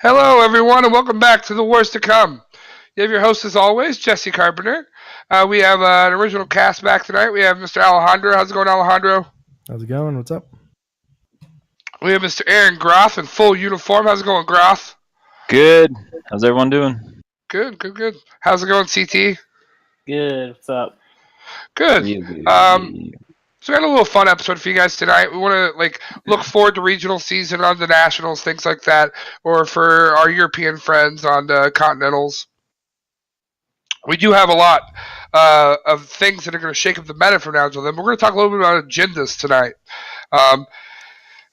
Hello, everyone, and welcome back to The Worst to Come. You have your host, as always, Jesse Carpenter. We have an original cast back tonight. We have Mr. Alejandro. How's it going, Alejandro? How's it going? What's up? We have Mr. Aaron Groff in full uniform. How's it going, Groff? Good. How's everyone doing? Good. How's it going, CT? Good. What's up? Good. So we had a little fun episode for you guys tonight. We want to look forward to regional season on the nationals, things like that, or for our European friends on the continentals. We do have a lot of things that are going to shake up the meta from now until then. We're going to talk a little bit about agendas tonight.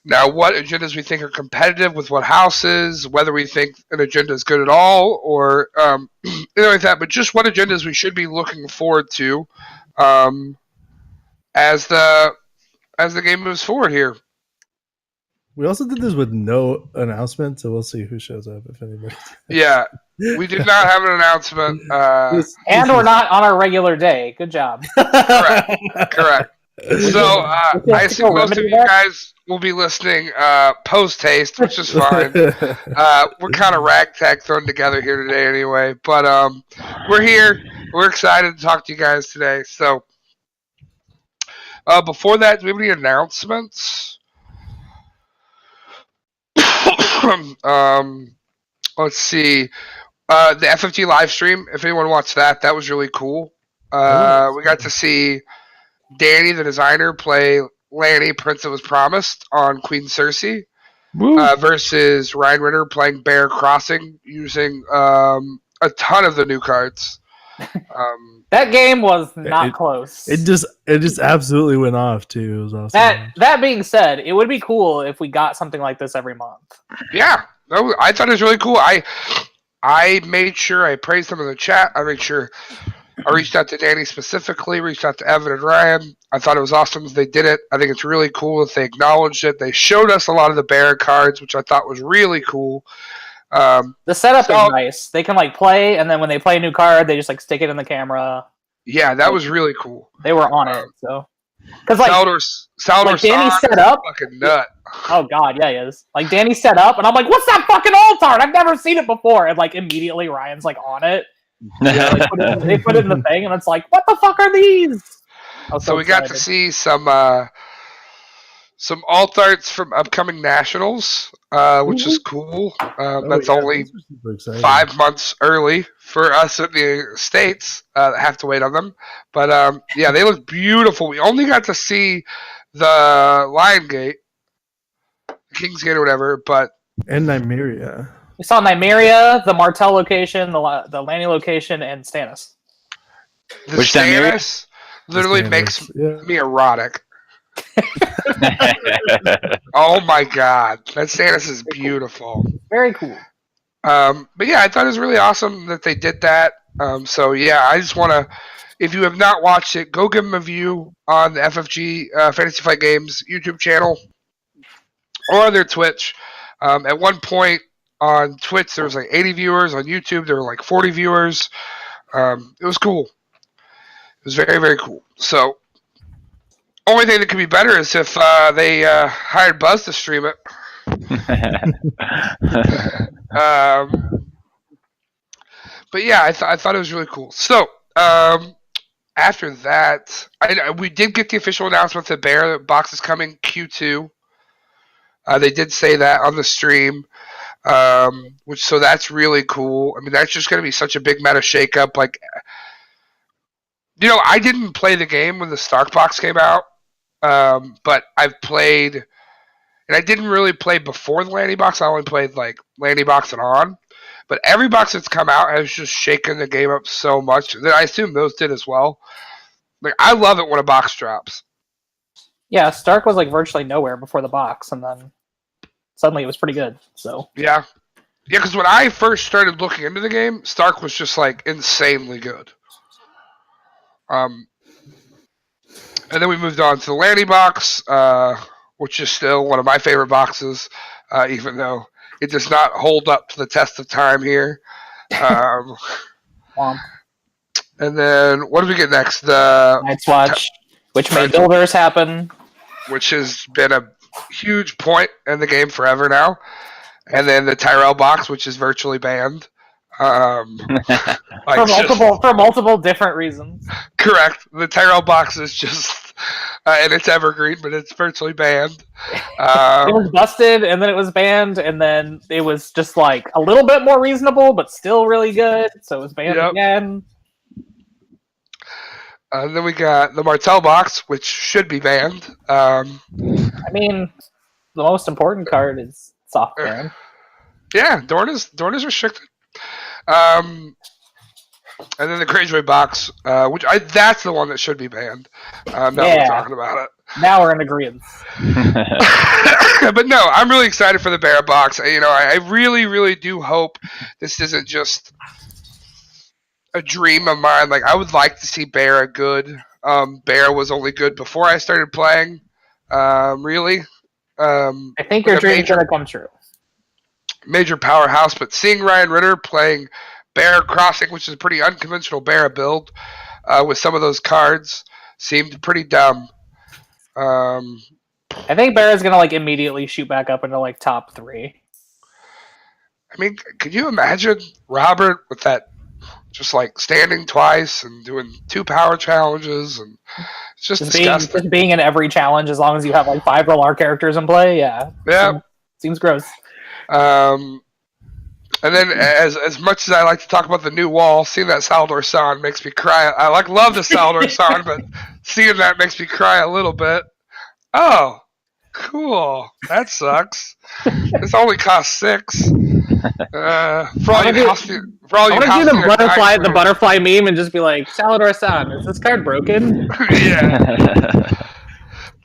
Now, what agendas we think are competitive with what houses, whether we think an agenda is good at all, or anything like that. But just what agendas we should be looking forward to as the game moves forward here. We also did this with no announcement, so we'll see who shows up, if anybody. Yeah, we did not have an announcement. And we're not on our regular day. Good job. Correct. So I assume most of you guys will be listening post-haste, which is fine. We're kind of ragtag thrown together here today anyway. But we're here. We're excited to talk to you guys today. So before that, do we have any announcements? Let's see. The FFG live stream, if anyone watched that was really cool. We got to see Danny, the designer, play Lanny, Prince that was Promised on Queen Cersei, versus Ryan Ritter playing Bear Crossing using a ton of the new cards. That game was not close. It just absolutely went off too. It was awesome. That being said, it would be cool if we got something like this every month. Yeah, I thought it was really cool. I made sure I praised them in the chat. I made sure I reached out to Danny specifically, reached out to Evan and Ryan. I thought it was awesome that they did it. I think it's really cool that they acknowledged it. They showed us a lot of the bear cards, which I thought was really cool. The setup is nice. They can play, and then when they play a new card, they just stick it in the camera. Yeah, that was really cool. They were on it, so because Salvador Danny set up, fucking nut. Oh god, yeah, he is. Danny set up, and I'm like, "What's that fucking altar? I've never seen it before." And immediately Ryan's on it. Yeah, they put it in the thing, and it's like, "What the fuck are these?" So we got to see some alt arts from upcoming nationals, which is cool. That's only 5 months early for us in the States that have to wait on them. But yeah, they look beautiful. We only got to see the Lion Gate, King's Gate or whatever, and Nymeria. We saw Nymeria, the Martell location, the Lanny location, and Stannis. Which Stannis literally makes me erotic. Oh my god, that Stannis is beautiful. Very cool. But yeah, I thought it was really awesome that they did that. So yeah, I just want to, if you have not watched it, go give them a view on the FFG Fantasy Flight Games YouTube channel or on their Twitch. At one point on Twitch, there was 80 viewers. On YouTube, there were 40 viewers. It was cool. It was very, very cool. So only thing that could be better is if they hired Buzz to stream it. But yeah, I thought it was really cool. So after that, we did get the official announcement that Bear Box is coming Q2. They did say that on the stream, so that's really cool. I mean, that's just going to be such a big meta shakeup. I didn't play the game when the Stark Box came out. But I've played, and I didn't really play before the Lanny Box. I only played Lanny Box and on. But every box that's come out has just shaken the game up so much that I assume those did as well. I love it when a box drops. Yeah, Stark was virtually nowhere before the box, and then suddenly it was pretty good. So yeah, because when I first started looking into the game, Stark was just insanely good. And then we moved on to the Lanny box, which is still one of my favorite boxes, even though it does not hold up to the test of time here. And then what do we get next? The Night's Watch, which made builders happen. Which has been a huge point in the game forever now. and then the Tyrell box, which is virtually banned. For multiple different reasons. Correct. The Tyrell box is just, and it's evergreen, but it's virtually banned. It was busted, and then it was banned, and then it was just like a little bit more reasonable, but still really good. So it was banned again. Then we got the Martell box, which should be banned. I mean, the most important card is soft ban. Yeah, Dorn is restricted. And then the Greyjoy box, that's the one that should be banned. Now we're talking about it. Now we're in agreement. But no, I'm really excited for the Barra box. I really, really do hope this isn't just a dream of mine. Like, I would like to see Barra good. Barra was only good before I started playing. Really. I think your dream's gonna come true. Major powerhouse, but seeing Ryan Ritter playing Barra Crossing, which is a pretty unconventional Barra build, with some of those cards, seemed pretty dumb. I think Barra's gonna immediately shoot back up into top 3. I mean, could you imagine Robert with that, just standing twice and doing 2 power challenges, and it's just disgusting. Just being in every challenge as long as you have 5 Rolar characters in play. Yeah. Seems gross. And then, as much as I like to talk about the new wall, seeing that Salvador San makes me cry. I love the Salvador San, but seeing that makes me cry a little bit. Oh, cool. That sucks. This only costs 6. For all you house, do the butterfly meme and just be like, Salvador San, is this card broken? Yeah.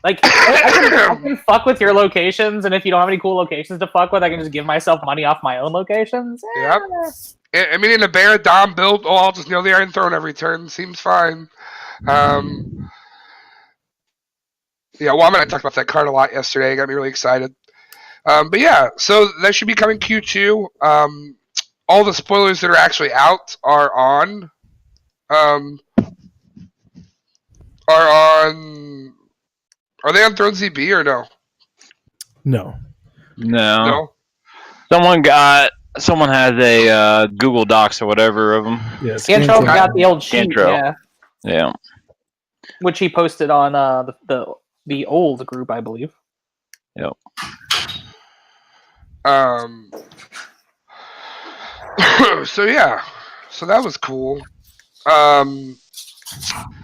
I can fuck with your locations, and if you don't have any cool locations to fuck with, I can just give myself money off my own locations. Yep. I mean, in a Barra Dom build, I'll just nail the Iron Throne every turn. Seems fine. I'm going to talk about that card a lot yesterday. It got me really excited. But yeah, so that should be coming Q2. All the spoilers that are actually out are on. Are they on Throne ZB or no? No. Someone has a Google Docs or whatever of them. Yeah, Scantro got the old sheet. Yeah. Which he posted on the old group, I believe. Yep. So that was cool. I'm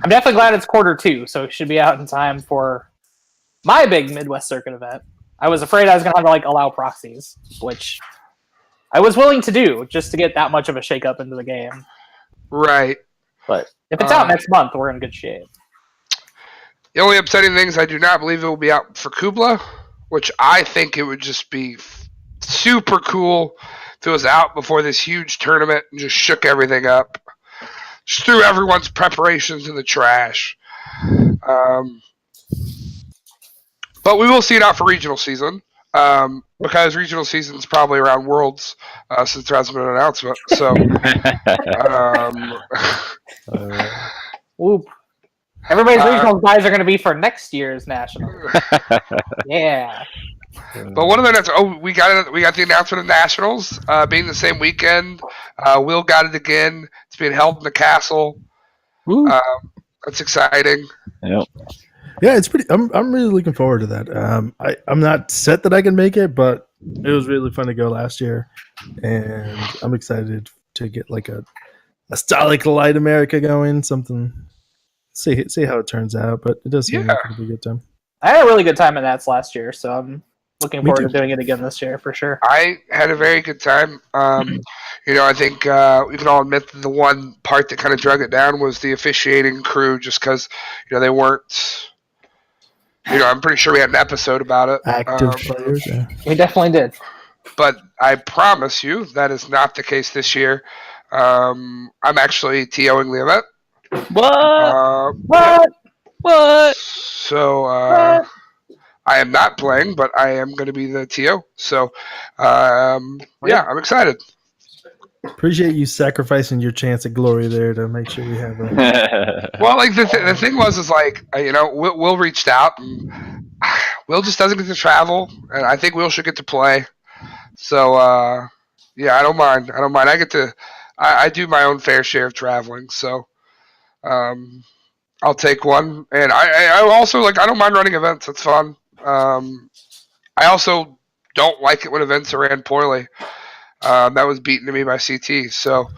definitely glad it's Q2, so it should be out in time for my big Midwest Circuit event. I was afraid I was going to have to allow proxies, which I was willing to do just to get that much of a shake-up into the game. Right. But if it's out next month, we're in good shape. The only upsetting thing is I do not believe it will be out for Kubla, which I think it would just be super cool if it was out before this huge tournament and just shook everything up. Just threw everyone's preparations in the trash. But we will see it out for regional season, because regional season is probably around Worlds, since there hasn't been an announcement. So, Whoop. Everybody's regional guys are going to be for next year's national. Yeah. But one of the we got the announcement of nationals being the same weekend. Will got it again. It's being held in the castle. That's exciting. Yep. Yeah, it's pretty. I'm really looking forward to that. I'm not set that I can make it, but it was really fun to go last year, and I'm excited to get a Stolic Light America going. Something. See how it turns out, but it does seem like it'll be a good time. I had a really good time at Nats last year, so I'm looking forward to doing it again this year for sure. I had a very good time. I think we can all admit that the one part that kind of drug it down was the officiating crew, just because they weren't. I'm pretty sure we had an episode about it. Active players, yeah. We definitely did. But I promise you that is not the case this year. I'm actually TOing the event. What? So I am not playing, but I am going to be the TO. So I'm excited. Appreciate you sacrificing your chance at glory there to make sure we have a... Well, the thing was Will reached out, and Will just doesn't get to travel, and I think Will should get to play. So yeah, I don't mind. I get to I do my own fair share of traveling, so I'll take one. And I also like I don't mind running events. It's fun. I also don't like it when events are ran poorly. That was beaten to me by CT. So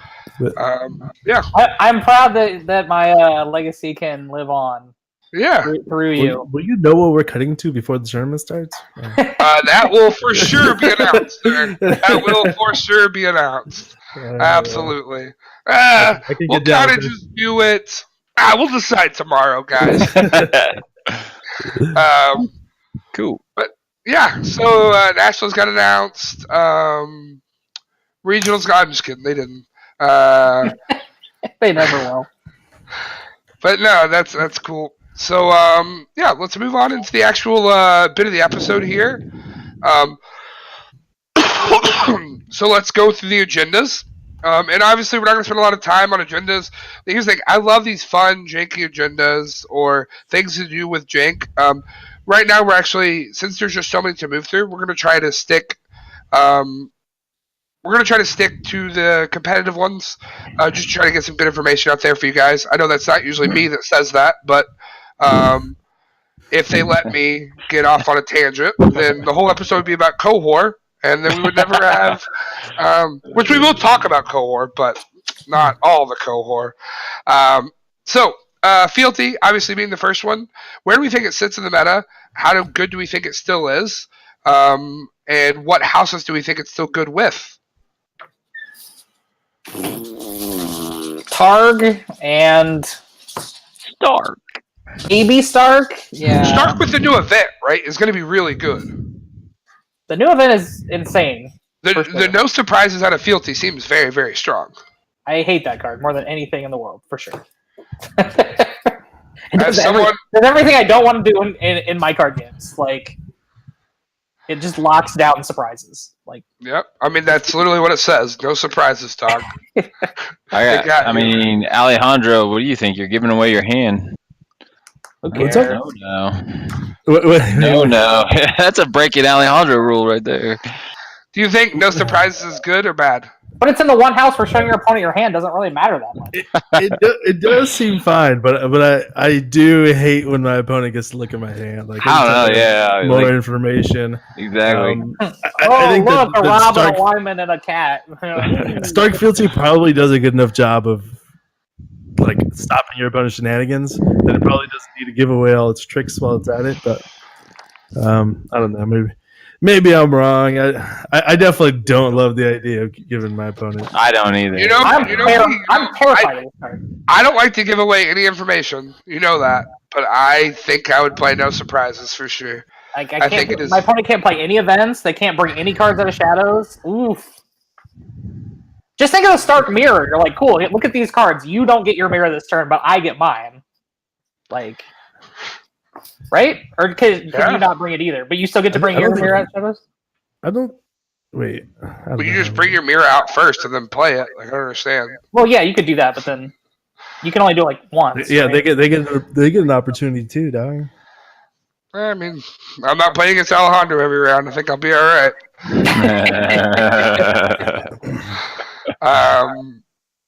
yeah, I'm proud that my legacy can live on yeah. through you. Will you know what we're cutting to before the tournament starts? That will for sure be announced, sir. That will for sure be announced. Absolutely. I can We'll get down kind of with just do it. We'll decide tomorrow, guys. Cool. Yeah, so Nationals got announced. Regionals got. I'm just kidding. They didn't. They never will. But no, that's cool. So yeah, let's move on into the actual bit of the episode here. So let's go through the agendas. And obviously, we're not going to spend a lot of time on agendas. Here's the thing: I love these fun, janky agendas or things to do with jank. Right now, we're actually, since there's just so many to move through, we're going to try to stick. We're going to try to stick to the competitive ones. Just try to get some good information out there for you guys. I know that's not usually me that says that, but if they let me get off on a tangent, then the whole episode would be about cohort. And then we would never have, which we will talk about cohort, but not all the cohort. So, Fealty, obviously being the first one, where do we think it sits in the meta? How good do we think it still is? And what houses do we think it's still good with? Targ and Stark. maybe Stark. Yeah. Stark with the new event, right, is going to be really good. The new event is insane. The no surprises out of Fealty seems very, very strong. I hate that card more than anything in the world, for sure. It As does someone, does everything I don't want to do in my card games. Like, it just locks down surprises. Like, yep. I mean, that's literally what it says. No surprises, dog. I mean, Alejandro, what do you think? You're giving away your hand. okay. What's up? No. That's a breaking Alejandro rule right there. Do you think no surprises is good or bad? But it's in the one house where showing your opponent your hand doesn't really matter that much. It does seem fine, but I do hate when my opponent gets to look at my hand. Like, I don't know, yeah. more like, information. exactly. I think look, a that robin, a lineman, and a cat. Stark Fealty probably does a good enough job of like stopping your opponent's shenanigans that it probably doesn't need to give away all its tricks while it's at it. But I don't know. Maybe I'm wrong. I definitely don't love the idea of giving my opponent. I don't either. I'm terrified of this card. I don't like to give away any information. You know that. But I think I would play no surprises for sure. Like, I think it is. My opponent can't play any events. They can't bring any cards out of shadows. Oof. Just think of the Stark mirror. You're like, cool. Look at these cards. You don't get your mirror this turn, but I get mine. Like, right? Or can you not bring it either? But you still get to bring your mirror out of shadows. I don't. Wait. But you just bring your mirror out first and then play it. Like, I don't understand. Well, yeah, you could do that, but then you can only do it like once. Yeah, right? they get an opportunity too, dog. I mean, I'm not playing against Alejandro every round. I think I'll be all right.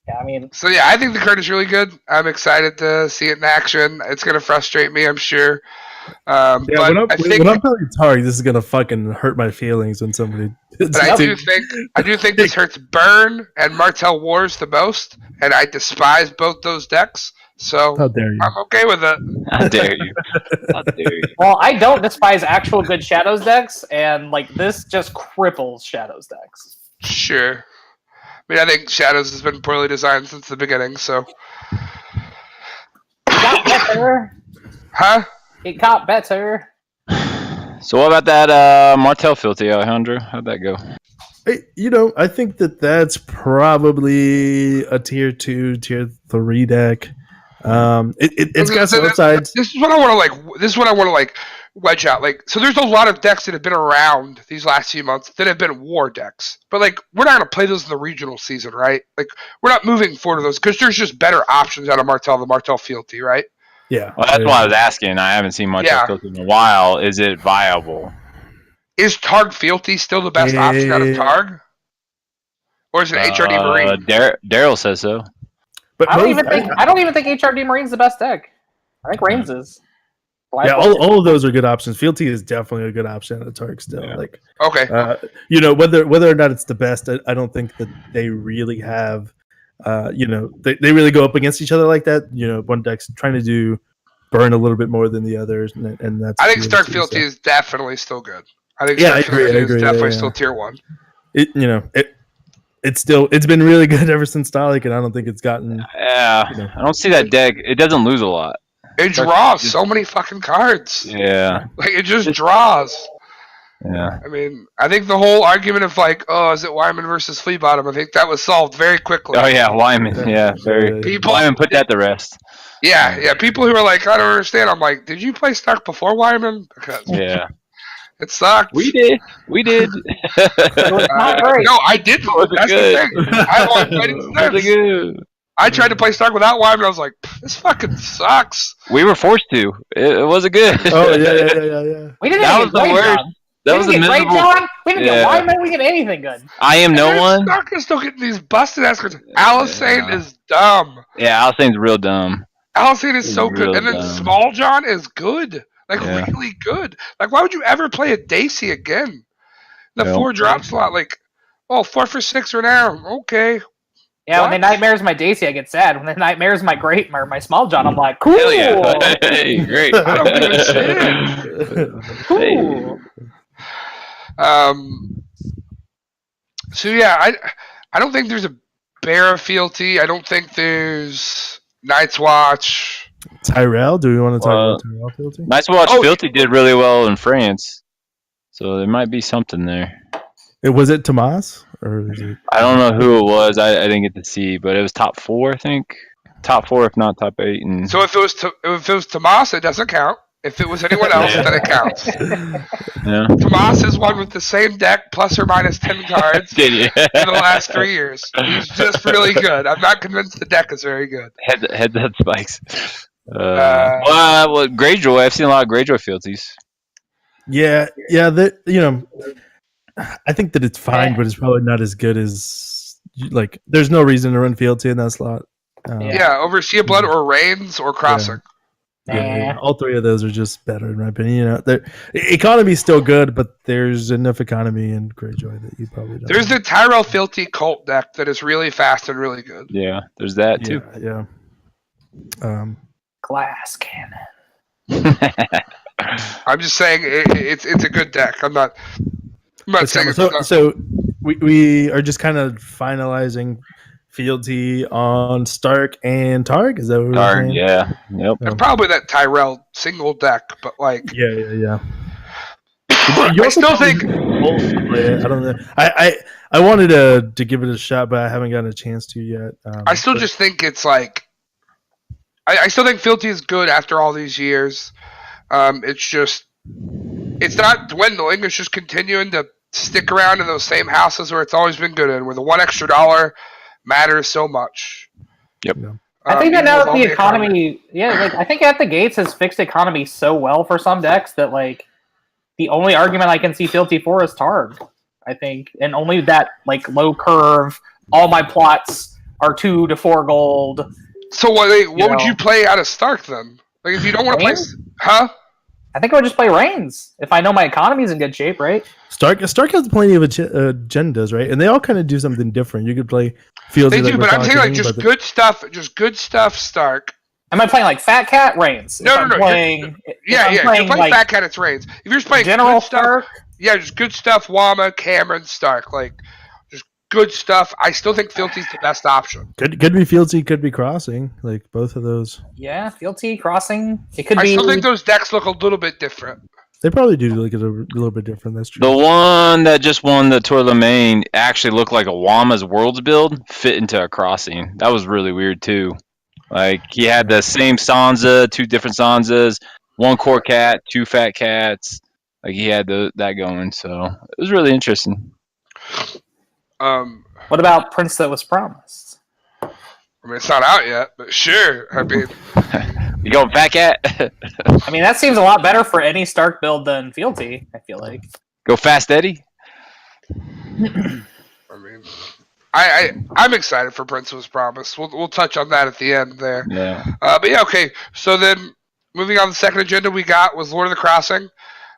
Yeah, I mean, So yeah, I think the card is really good. I'm excited to see it in action. It's going to frustrate me, I'm sure. Yeah, But when I'm I playing Targ, this is gonna fucking hurt my feelings when somebody. But I do think this hurts Burn and Martel Wars the most, and I despise both those decks. So How dare you? I'm okay with it. How dare you? How dare you? well, I don't despise actual good Shadows decks, and like this just cripples Shadows decks. Sure. I mean, I think Shadows has been poorly designed since the beginning. So, It got better. huh? It got better. So what about that Martel Fealty, Alejandro? How'd that go? I think that's probably a tier 2, tier 3 deck. It's got some upsides. This is what I want to like wedge out. Like, so there's a lot of decks that have been around these last few months that have been war decks, but like we're not gonna play those in the regional season, right? Like we're not moving forward to those because there's just better options out of the Martel Fealty, right? Yeah, Well, that's why I was asking. I haven't seen Martel Fealty in a while. Is it viable? Is Targ Fealty still the best option out of Targ? Or is it HRD Marine? Daryl says so. But I don't even think HRD Marine's the best deck. I think Reigns is. Yeah, all of those are good options. Fealty is definitely a good option at Targ still. Yeah. Like, okay, whether or not it's the best, I don't think that they really have. They really go up against each other like that. One deck's trying to burn a little bit more than the others, and that's. I think Stark Fealty is definitely still good. I think I agree. Is definitely still tier 1. It's been really good ever since Dalek, and I don't think it's gotten. Yeah, I don't see that deck. It doesn't lose a lot. It draws so many fucking cards. Yeah. Like, it just draws. Yeah. I mean, I think the whole argument of like, is it Wyman versus Flea Bottom? I think that was solved very quickly. Oh, yeah, Wyman. Yeah, Wyman put that to rest. Yeah. People who are like, I don't understand. I'm like, did you play Stark before Wyman? Because it sucked. We did. It was not great. No, I didn't. That's the thing. I want to play good. I tried to play Stark without Wyman. I was like, this fucking sucks. We were forced to. It wasn't good. Oh, yeah. We didn't that was the worst. That was a miserable. We didn't get Wyman. We didn't get anything good. I am no one. Stark is still getting these busted ass cards. Alisane is dumb. Yeah, Alisane's real dumb. Alisane is so good. And then Small John is good. Like, really good. Like, why would you ever play a Daisy again? The 4-drop slot, like, 4 for 6 right now. Okay. Yeah, when they nightmares my Daisy, I get sad. When they nightmares my my Small John, I'm like, cool. Hell yeah. Hey, great. I don't give a shit. Cool. So yeah, I don't think there's a Bear Fealty. I don't think there's Night's Watch. Tyrell? Do we want to talk about Tyrell Fealty? Night's Watch Fealty did really well in France, so there might be something there. Was it Tomas? Or is it... I don't know who it was. I didn't get to see, but it was top 4, I think. Top 4, if not top 8. And so if it was Tomas, it doesn't count. If it was anyone else, then it counts. Yeah. Tomas is one with the same deck, plus or minus 10 cards, in the last 3 years. He's just really good. I'm not convinced the deck is very good. Head that spikes. Greyjoy. I've seen a lot of Greyjoy Fealties. Yeah. I think that it's fine, but it's probably not as good as like. There's no reason to run Fealty in that slot. Over Sea of Blood or Reigns or Crossing. Yeah, all 3 of those are just better in my opinion. Economy's still good, but there's enough economy in Greyjoy that you probably don't. There's the Tyrell Fealty cult deck that is really fast and really good. Yeah, there's that too. Yeah. Glass Cannon. I'm just saying it's a good deck. I'm not saying it's not. So we are just kind of finalizing Fealty on Stark and Targ. Is that what we're saying? Yeah. Yep. And probably that Tyrell single deck, but like yeah. I still think I don't know. I wanted to give it a shot, but I haven't gotten a chance to yet. I still just think it's like I still think Fealty is good after all these years. It's not dwindling. It's just continuing to stick around in those same houses where it's always been good in, where the $1 extra matters so much. Yep. I think that now that the economy, I think at the gates has fixed economy so well for some decks that like the only argument I can see Fealty for is Targ. I think, and only that like low curve. All my plots are 2 to 4 gold. So what would you play out of Stark then? Like if you don't want to play, I think I would just play Reigns if I know my economy's in good shape, right? Stark has plenty of agendas, right? And they all kind of do something different. You could play Fealty. They do, but I'm saying like just good stuff. Stark. Am I playing like Fat Cat Reigns? No. You're playing Fat Cat. It's Reigns. If you're just playing General Stark, just good stuff. Wama, Cameron, Stark, like just good stuff. I still think Fealty's the best option. Could be Fealty, could be Crossing, like both of those. Yeah, Fealty, Crossing. It could be. I still think those decks look a little bit different. They probably do look a little bit different. That's true. The one that just won the Tour Le Main actually looked like a Wama's Worlds build fit into a Crossing. That was really weird too. Like he had the same Sansa, 2 different Sansas, 1 core cat, 2 fat cats. Like he had that going, so it was really interesting. What about Prince That Was Promised? I mean, it's not out yet, but sure. I mean, you going Fat Cat? I mean, that seems a lot better for any Stark build than Fealty. I feel like. Go Fast Eddie. I mean, I'm excited for Principal's Promise. We'll touch on that at the end there. Yeah. But yeah, okay. So then, moving on, the second agenda we got was Lord of the Crossing.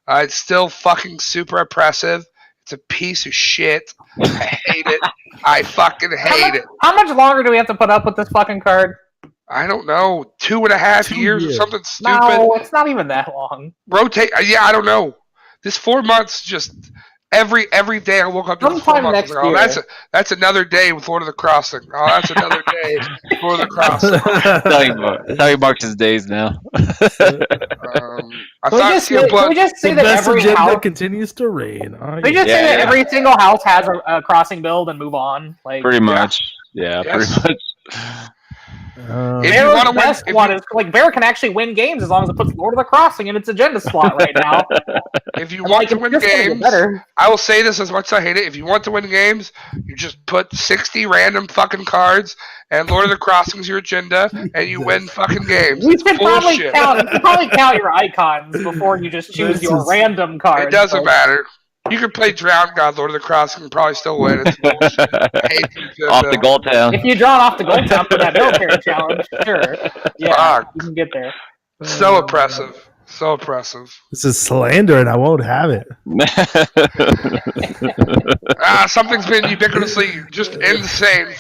It's still fucking super oppressive. It's a piece of shit. I hate it. I fucking hate it. How much longer do we have to put up with this fucking card? I don't know, 2.5 years or years. something stupid. No, it's not even that long. Rotate. Yeah, I don't know. This 4 months just every day I woke up to this 4 Sometime months. next I was year. like, that's another day with Lord of the Crossing. Oh, that's another day with Lord of the Crossing. That's how he marks his days now. I Can we thought just Steel Blood. say The that best every agenda house? continues to reign. Oh, Can we just Yeah, say that yeah. every single house has a crossing build and move on? Like Pretty much. Yeah, Yes. pretty much. If you Bear's wanna win- best if one you- is like Bear can actually win games as long as it puts Lord of the Crossing in its agenda slot right now. If you And, want like, to it's win just gonna get games, better. I will say this as much as I hate it. If you want to win games, you just put 60 random fucking cards and Lord of the Crossing's your agenda, and you win fucking games. You It's should probably bullshit. count your icons before you just choose This your is- random cards. It doesn't Like, matter. You can play Drown God, Lord of the Crossing, and probably still win. It's bullshit. I hate the agenda. Off the goal town. If you draw off the gold town for that military challenge, sure. Yeah, Fuck. you can get there. So oppressive. So oppressive. This is slander, and I won't have it. Something's been ubiquitously just insane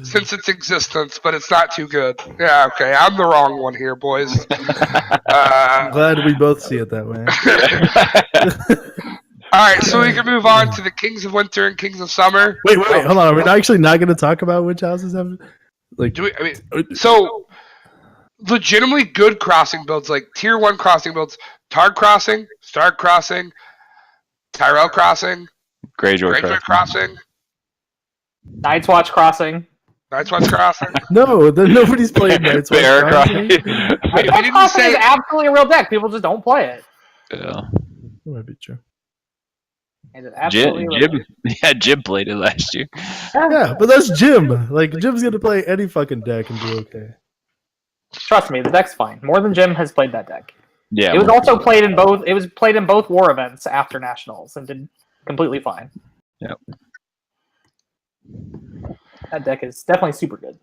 since its existence, but it's not too good. Yeah, okay. I'm the wrong one here, boys. I'm glad we both see it that way. All right, so we can move on to the Kings of Winter and Kings of Summer. Wait, hold on. Are we actually not going to talk about which houses have? Like, Do we? I mean, so legitimately good crossing builds, like tier 1 crossing builds: Targ Crossing, Stark Crossing, Tyrell Crossing, Greyjoy Greyjoy Crossing, Night's Watch Crossing. Night's Watch Crossing. no, nobody's playing Night's Watch Bear Crossing. Crossing. We Night's didn't Crossing say is absolutely a real deck. People just don't play it. Yeah. That might be true. It is absolutely a real Jim, deck. yeah, Jim played it last year. Yeah, but that's Jim. Like, Jim's going to play any fucking deck and do okay. Trust me, the deck's fine. More than Jim has played that deck. Yeah. It was also played in both. It was played in both war events after nationals and did completely fine. Yep. That deck is definitely super good.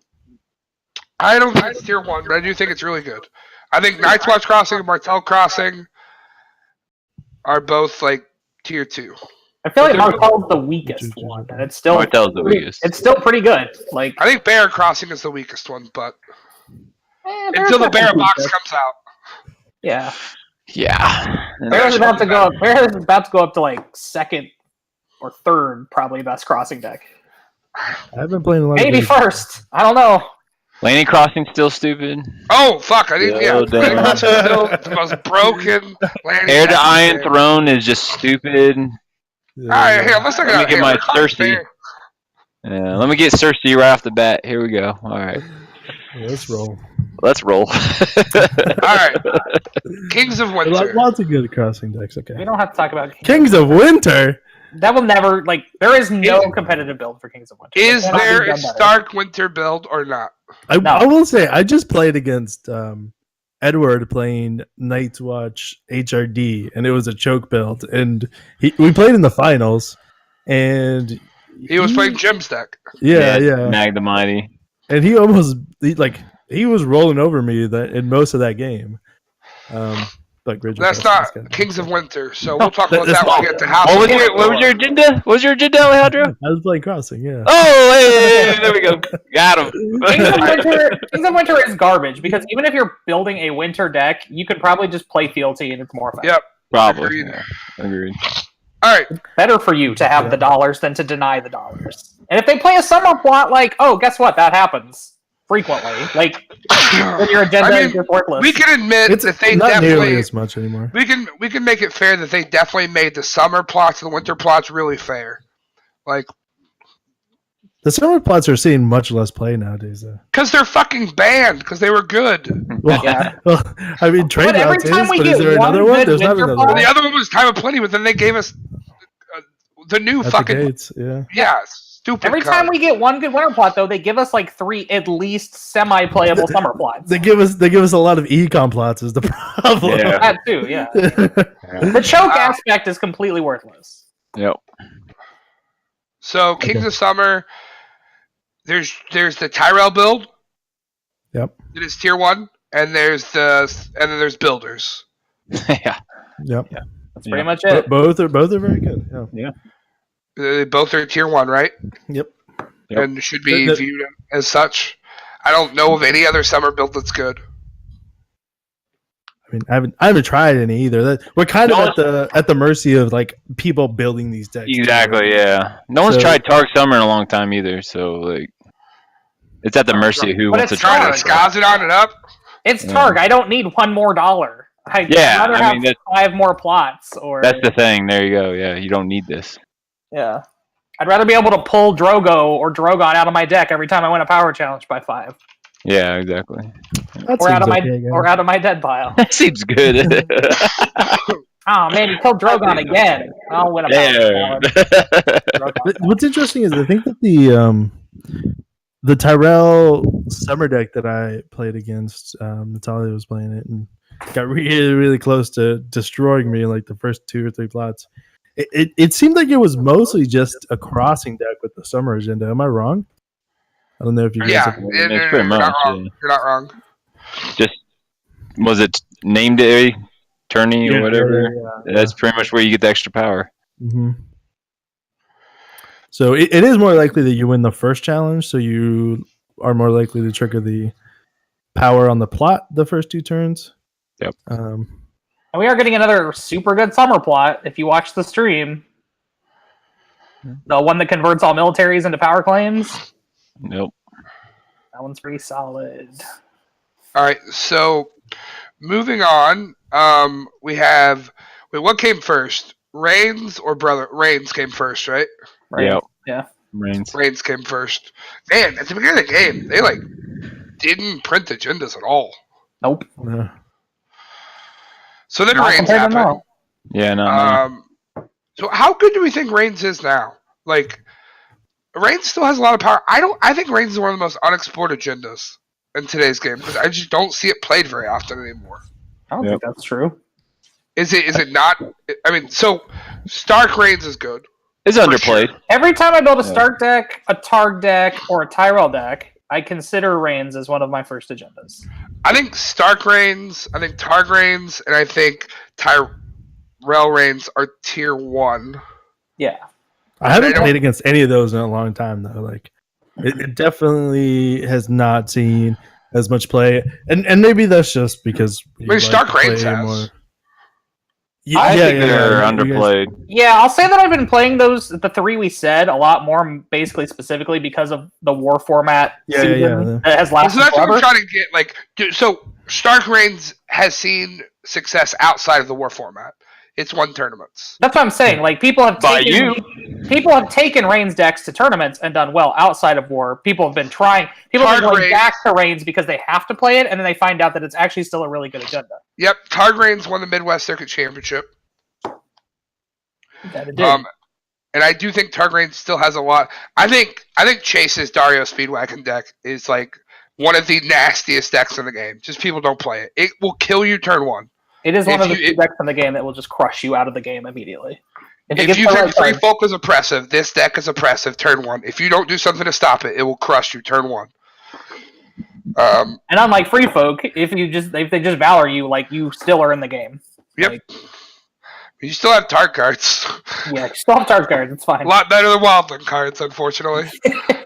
I don't think it's tier 1, but I do think it's really good. I think Night's Watch Crossing and Martell Crossing are both like tier 2. I feel like Martel's the weakest one, and it's still Martell's the weakest. It's still pretty good. Like I think Bear Crossing is the weakest one, but Bear's until the not Bear the box weakest. comes out. Yeah, Yeah. Bear's about to go up. Bear's about to go up to like second or third, probably best crossing deck. I've been playing a lot Maybe of first. I don't know. Landing Crossing's still stupid. Oh fuck! I didn't. Yo, Yeah, damn. Landing Crossing is still the most broken landing. Heir to deck Iron game. Throne is just stupid. All right, here, let's look Let me at get it. my Here, Cersei. Bear. Yeah, let me get Cersei right off the bat. Here we go. All right. Yeah, let's roll. Let's roll. All right, Kings of Winter. Lots of good crossing decks, We okay. don't have to talk about Kings of Winter? that. Will never like. There is no competitive build for Kings of Winter. Is It cannot be there done a better. Stark Winter build or not? No. I will say, I just played against Edward playing Night's Watch HRD, and it was a choke build. And we played in the finals, and He was playing Jim's deck. Yeah. Mag the Mighty. And he was rolling over me in most of that game. But Greyjoy That's Crossing is not kinda- Kings of Winter, so we'll talk about that's that when we not- get to House. What of was your agenda? What was your agenda, Alejandro? I was playing crossing, yeah. Oh, hey, there we go. Got him. Kings of Winter is garbage because even if you're building a winter deck, you could probably just play fealty and it's more effective. Yep. Probably. Agreed. Yeah, agreed. All right. Better for you to have the dollars than to deny the dollars. And if they play a summer plot, like, oh, guess what? That happens frequently. Like, when your agenda I mean, is just worthless. We can admit It's that they not nearly definitely. as much anymore. We can make it fair that they definitely made the summer plots and the winter plots really fair. Like, The summer plots are seeing much less play nowadays, though. because they're fucking banned because they were good. Well, Yeah. well, I mean, trade But every routes time is, we but is get there one another one? good There's not winter another plot- one. The other one was Time of Plenty, but then they gave us the new At the fucking gates, yeah. stupid. Every card. time we get one good winter plot, though, they give us like 3 at least semi-playable summer plots. They give us a lot of econ plots is the problem. Yeah. That too, yeah. The choke aspect is completely worthless. Yep. So Kings of Summer, there's the Tyrell build. Yep. It is tier 1, and then there's builders. Yeah. Yep. Yeah. That's pretty much it. Both are very good. Yeah. Both are tier 1, right? Yep. And should be viewed as such. I don't know of any other summer build that's good. I mean, I haven't tried any either. We're kind of at the mercy of like people building these decks. Exactly. Yeah. No one's tried Targ Summer in a long time either. So like, it's at the mercy of who But wants to it's try Trying it. to scaz it on and up. It's Targ. I don't need $1 more. I'd rather have 5 more plots. Or That's the thing. There you go. Yeah, you don't need this. Yeah. I'd rather be able to pull Drogo or Drogon out of my deck every time I win a power challenge by 5. Yeah, exactly. Or out of my dead pile. That seems good. Oh man, you killed Drogon again. I'll win a power challenge. What's interesting is I think that the Tyrell summer deck that I played against, Natalia was playing it and got really, really close to destroying me in like the first 2 or 3 plots. It seemed like it was mostly just a crossing deck with the summer agenda. Am I wrong? I don't know if you guys have... You're not wrong. You're not wrong. Just, was it named a tourney or whatever? Yeah. That's pretty much where you get the extra power. Mm-hmm. So it is more likely that you win the first challenge, so you are more likely to trigger the power on the plot the first 2 turns. Yep. And we are getting another super good summer plot if you watch the stream. The one that converts all militaries into power claims. Nope. That one's pretty solid. All right, so moving on, we have... Wait, what came first? Reigns or Brother? Reigns came first, right? Yep. Yeah. Reigns came first. Man, at the beginning of the game, they like didn't print agendas at all. Nope. Yeah. So then Reigns happened. Yeah, not So how good do we think Reigns is now? Like, Reigns still has a lot of power. I think Reigns is one of the most unexplored agendas in today's game because I just don't see it played very often anymore. I don't think that's true. Is it not? I mean, so Stark Reigns is good. It's underplayed. Sure. Every time I build a Stark deck, a Targ deck, or a Tyrell deck, I consider Reigns as one of my first agendas. I think Stark Reigns, I think Targ Reigns, and I think Tyrell Reigns are tier 1. Yeah. I haven't played against any of those in a long time though. Like it definitely has not seen as much play, and maybe that's just because Stark Reigns has. More. I think they're underplayed. Yeah, I'll say that I've been playing the 3 we said a lot more, basically specifically because of the war format season that has lasted so that's forever. what I'm trying to get. Like, so Stark Reigns has seen success outside of the war format. It's won tournaments. That's what I'm saying. Like people have taken Reigns decks to tournaments and done well outside of war. People have been trying. People have been going back to Reigns because they have to play it, and then they find out that it's actually still a really good agenda. Yep, Targ Reigns won the Midwest Circuit Championship. That it did. And I do think Targ Reigns still has a lot. I think Chase's Dario Speedwagon deck is like one of the nastiest decks in the game. Just people don't play it. It will kill you turn 1. It is one of the few decks in the game that will just crush you out of the game immediately. If you think Free Folk is oppressive, this deck is oppressive turn 1. If you don't do something to stop it, it will crush you turn 1. And unlike Free Folk, if they just Valor you, like you still are in the game. Yep. Like, you still have Targ cards. Yeah, you still have Targ cards. It's fine. A lot better than Wildland cards, unfortunately.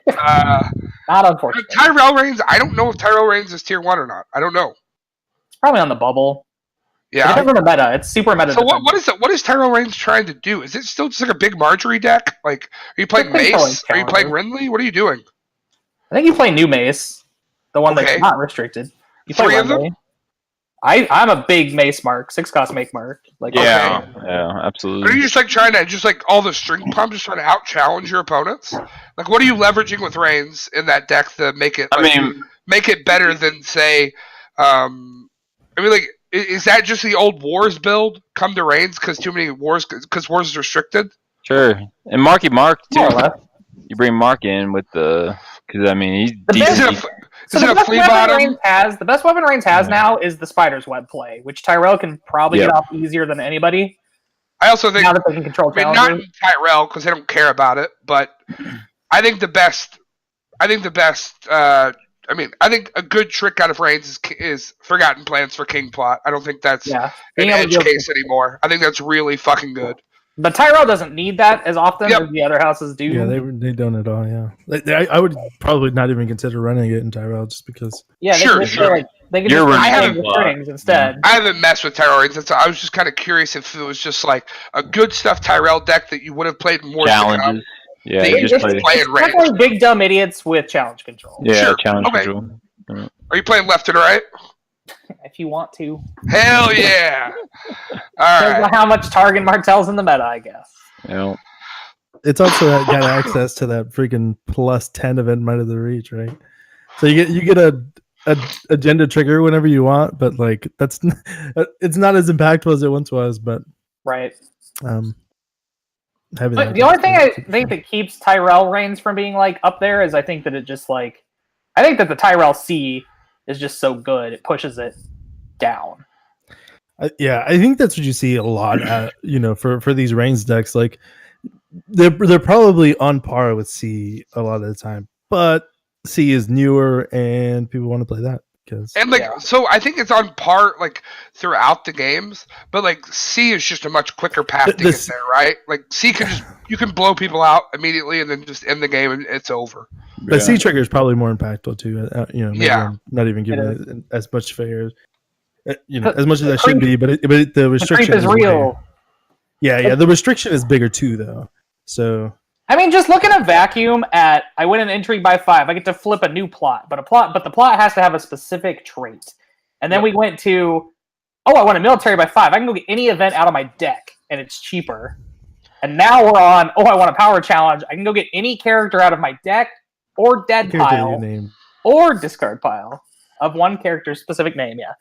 Not unfortunately. Tyrell Reigns, I don't know if Tyrell Reigns is tier 1 or not. I don't know. It's probably on the bubble. Yeah. It depends on the meta. It's super meta. So what is Tyrell Reigns trying to do? Is it still just like a big Marjorie deck? Like, are you playing Mace? Are you playing Renly? What are you doing? I think you play New Mace, the one that's not restricted. You play 3 of them? I'm a big Mace mark, 6-cost make mark. Like yeah, absolutely. Are you just like trying to like all the string pump, just trying to out challenge your opponents? Like, what are you leveraging with Reigns in that deck to make it? Make it better than say, is that just the old Wars build come to Reigns because too many Wars because Wars is restricted? Sure, and Marky Mark too. You bring Mark in with he's decent. The best weapon Reigns has now is the Spider's Web play, which Tyrell can probably get off easier than anybody. I also think, Now that they can control I mean, not challenges. in Tyrell because they don't care about it, but I think the best. I think the best. I think a good trick out of Reigns is Forgotten Plans for King Plot. I don't think that's Yeah. an Being able to edge deal case anymore. I think that's really fucking good. But Tyrell doesn't need that as often Yep. as the other houses do. Yeah, they don't at all. Yeah, I would probably not even consider running it in Tyrell just because. Yeah, they Sure, can just sure. say, like they can You're just running change King the Plot. strings instead. I haven't messed with Tyrell Reigns. I was just kind of curious if it was just like a good stuff Tyrell deck that you would have played more Challenges. Yeah, They you just just play. play- It's definitely big dumb idiots with challenge control. Yeah, Sure, challenge okay. control. Are you playing left and right? If you want to. Hell yeah! All Depends on right. how much Target Martell's in the meta, I guess. Yeah. It's also got access to that freaking +10 event Might of the Reach, right? So you get a agenda trigger whenever you want, but like it's not as impactful as it once was. But Right. having But the only thing I think that keeps Tyrell Reigns from being like up there is I think that it just like I think that the Tyrell C is just so good it pushes it down. I think that's what you see a lot at for these Reigns decks. Like they're probably on par with C a lot of the time, but C is newer and people want to play that because And so I think it's on par like throughout the games, but like C is just a much quicker path to get there, right? Like C can you can blow people out immediately and then just end the game and it's over. the C trigger is probably more impactful too. Maybe Yeah. I'm not even giving it as much fair, as much as I should be. But the restriction is real. Yeah, the restriction is bigger too, though. So I mean, just looking at Vacuum at I win an intrigue by 5. I get to flip a new plot, but the plot has to have a specific trait. And then we went to I won a military by 5. I can go get any event out of my deck, and it's cheaper. And now we're on I want a power challenge. I can go get any character out of my deck or dead pile or discard pile of one character's specific name. Yeah,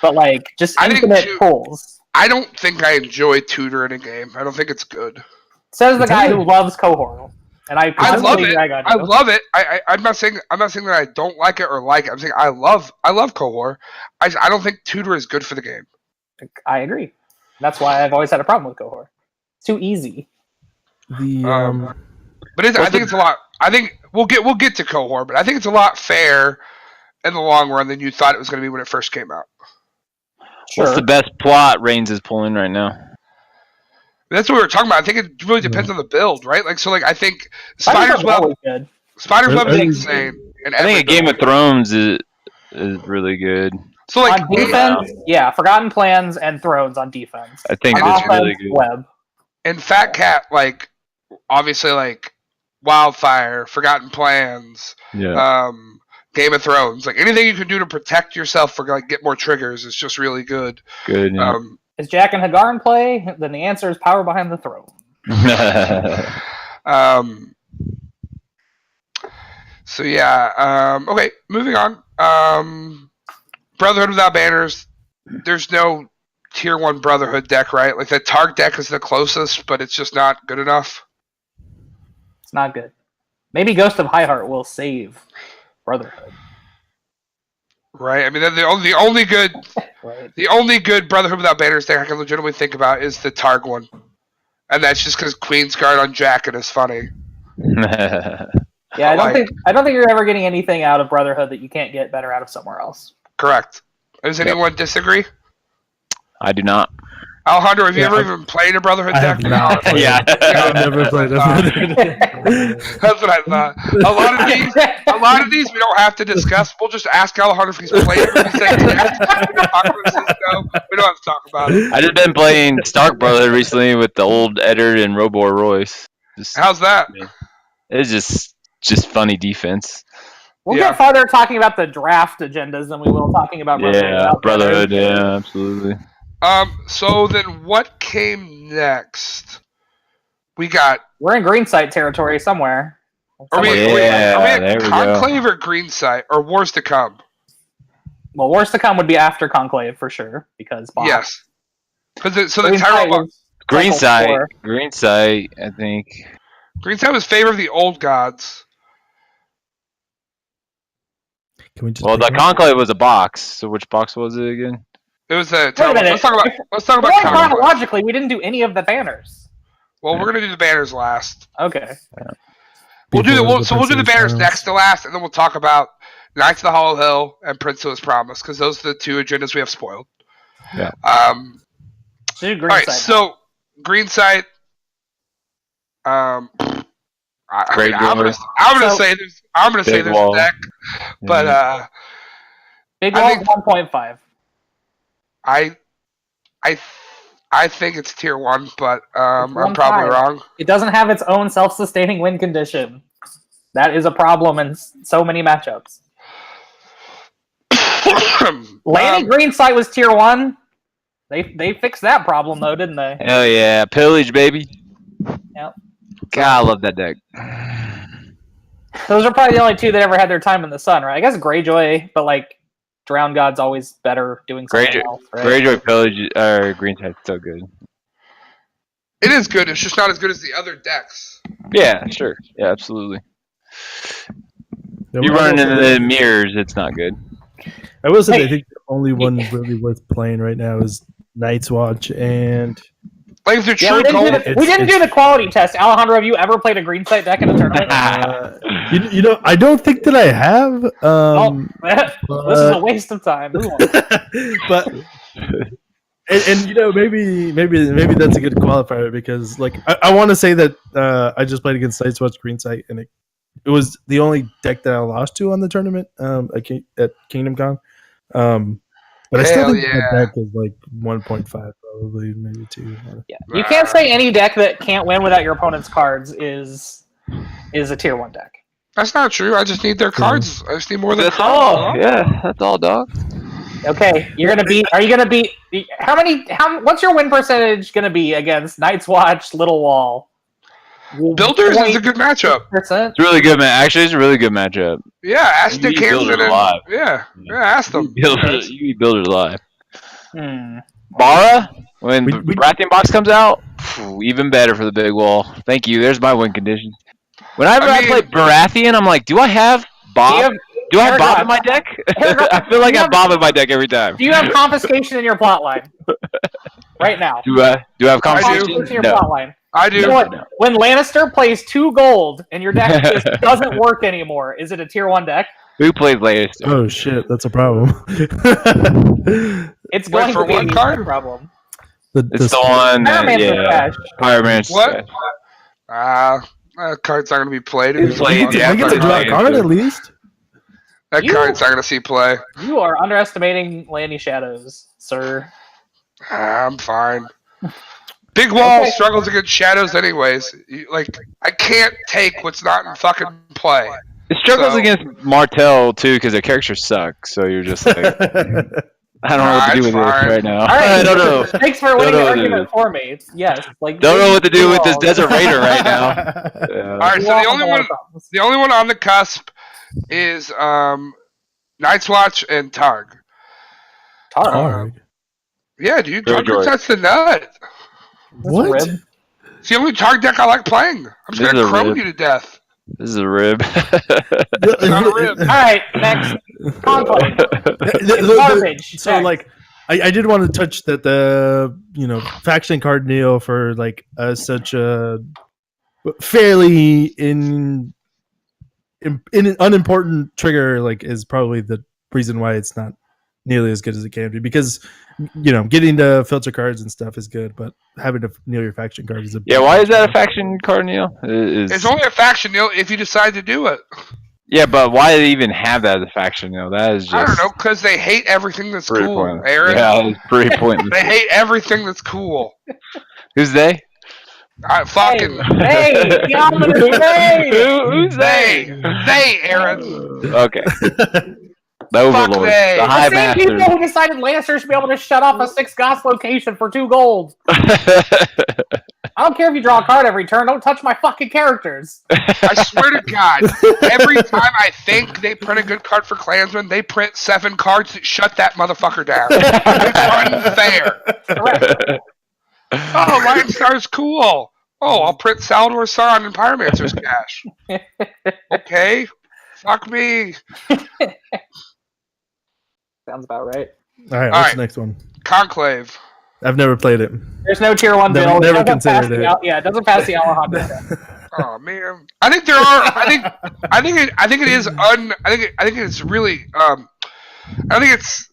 but like just infinite pulls. I don't think I enjoy Tutor in a game. I don't think it's good. Says the guy who loves Cohort, and I love it. drag on you. I love it. I'm not saying that I don't like it or like it. I'm saying I love Cohort. I don't think Tutor is good for the game. I agree. That's why I've always had a problem with Cohort. It's too easy. But I think it's a lot. I think we'll get to Cohort, but I think it's a lot fair in the long run than you thought it was going to be when it first came out. Sure. What's the best plot Reigns is pulling right now? That's what we were talking about. I think it really depends on the build, right? Like so, like I think Spider's Web is insane. And I think a Game of Thrones is really good. So like on defense, Forgotten Plans and Thrones on defense. I think on it's offense, really good. Web. And Fat Cat, like obviously, like Wildfire, Forgotten Plans, Game of Thrones, like anything you can do to protect yourself for like get more triggers is just really good. Good. Yeah. Is Jack and Hagar in play? Then the answer is Power Behind the Throne. So yeah. Okay, moving on. Brotherhood Without Banners. There's no tier 1 Brotherhood deck, right? Like the Targ deck is the closest, but it's just not good enough. It's not good. Maybe Ghost of Highheart will save Brotherhood. Right. I mean, the only good, right. The only good Brotherhood Without Banners deck I can legitimately think about is the Targ one, and that's just because Queen's Guard on Jacket is funny. Yeah, I don't think you're ever getting anything out of Brotherhood that you can't get better out of somewhere else. Correct. Does anyone disagree? I do not. Alejandro, have you ever even played a Brotherhood deck? I've never played a Brotherhood deck. That's what I thought. A lot of these we don't have to discuss. We'll just ask Alejandro if he's played it. We don't have to talk about it. I just been playing Stark Brotherhood recently with the old Eddard and Robor Royce. How's that? It's just funny defense. We'll get farther talking about the draft agendas than we will talking about Brotherhood. Yeah, absolutely. So then what came next? We're in green site territory somewhere. Are we at Conclave or green site or Wars to Come? Well, Wars to Come would be after Conclave for sure because box. Yes. So the Tyrell green site, I think. Green site was favor of the old gods. Can we just the Conclave was a box. So which box was it again? It was the. Wait a minute. Let's talk about Going conquest. chronologically, we didn't do any of the banners. Well, we're gonna do the banners last. Okay. We'll do Before we'll do the banners finals. next to last, and then we'll talk about Knights of the Hollow Hill and Prince of His Promise, because those are the two agendas we have spoiled. Yeah. So green All right. side So green side. I'm gonna say there's a deck, but Big I Wall's think- 1.5. I think it's tier 1, but I'm 1.5. probably wrong. It doesn't have its own self-sustaining win condition. That is a problem in so many matchups. Lanny green site was tier 1. They fixed that problem though, didn't they? Hell yeah, pillage baby. Yep. God, I love that deck. Those are probably the only two that ever had their time in the sun, right? I guess Greyjoy, but like Drowned God's always better doing something else, right? Greyjoy pillage or green side's so good. It is good. It's just not as good as the other decks. Yeah, sure. Yeah, absolutely. Yeah, You well, run I into will say- the mirrors, it's not good. I will say Hey. I think the only one really worth playing right now is Night's Watch, and Like if they're Yeah, true gold. we didn't do the quality test. Alejandro, have you ever played a green site deck in a tournament? you know, I don't think that I have. This is a waste of time. Move on. But and you know, maybe that's a good qualifier, because like I want to say that I just played against Night's Watch green site, and it was the only deck that I lost to on the tournament at Kingdom Con. But I still Hell think yeah. that deck is like 1.5, probably, maybe 2. Yeah. You can't say any deck that can't win without your opponent's cards is a tier 1 deck. That's not true. I just need their cards. I just need more than That's cards. all. Yeah, that's all, dog. Okay, you're gonna beat. Are you gonna beat? What's your win percentage gonna be against Night's Watch, Little Wall? Builders is a good matchup. Percent. It's really good, man. Actually, it's a really good matchup. Yeah, ask You Nick beat Builders Hansen. alive. Yeah, ask them. You beat Builders alive. Hmm. Bara, when We- Baratheon box comes out, even better for the big wall. Thank you. There's my win condition. Whenever I play Baratheon, I'm like, do I have Bob? Do I have Bob in my deck? I feel like I have Bob in my deck every time. Do you have confiscation in your plot line right now? Do I have I do. Confiscation in your plot line. I do. You know what? When Lannister plays 2 gold and your deck just doesn't work anymore, is it a tier 1 deck? Who plays latest? Oh shit, that's a problem. It's Wait, going for to be what a card? problem. It's the one that, Pyromancer trash. Pyromancer What? trash. Card's not going to be played. Who played I get to draw a card at least. That card's not going to see play. You are underestimating Lanny Shadows, sir. I'm fine. Big Wall Okay. struggles against shadows anyways. I can't take what's not in fucking play. It struggles So- against Martell too because their characters suck. So you're just like, I don't know what to do with this Fine. right now. All right. I don't know. Thanks for winning Don't the know, argument dude. for me. Yes. Like Don't know what to do with this Wall. Desert Raider right now. Yeah. All right, so Wall the has only a lot one, of problems. the only one on the cusp is Night's Watch and Targ. Targ. Yeah, dude, Very Targ George. that's the nut. What? Rib. It's the only Targ deck I like playing. I'm just This gonna is a chrome rib. you to death. This is a rib. Not a rib. All right. Next. Conflict. Garbage. So Next. like, I did want to touch that the faction card Neo for like such a fairly in an unimportant trigger like is probably the reason why it's not nearly as good as it can be, because getting to filter cards and stuff is good, but having to kneel your faction card is a Yeah, why is that a faction card, Neil? It's only a faction, Neil, if you decide to do it. Yeah, but why do they even have that as a faction, Neil? That is just I don't know, because they hate everything that's pretty cool, pointless. Aaron. Yeah, it's pretty pointless. They hate everything that's cool. Who's they? I fucking Hey, the ominous hey! Who's they, Aaron. Okay. The Overlord. they. The High The same Master. people who decided Lannister should be able to shut off a 6 Goss location for 2 gold. I don't care if you draw a card every turn. Don't touch my fucking characters. I swear to God, every time I think they print a good card for Klansman, they print 7 cards that shut that motherfucker down. It's unfair. Correct. Oh, Lion Star's cool. Oh, I'll print Salvador San and Pyromancer's cash. Okay. Fuck me. Sounds about right. All right, All what's right. the next one? Conclave. I've never played it. There's no tier 1 build. Never It doesn't pass considered the it. it doesn't pass the Alejandro. Oh man, I think there are. I think it is I think it's really. I don't think it's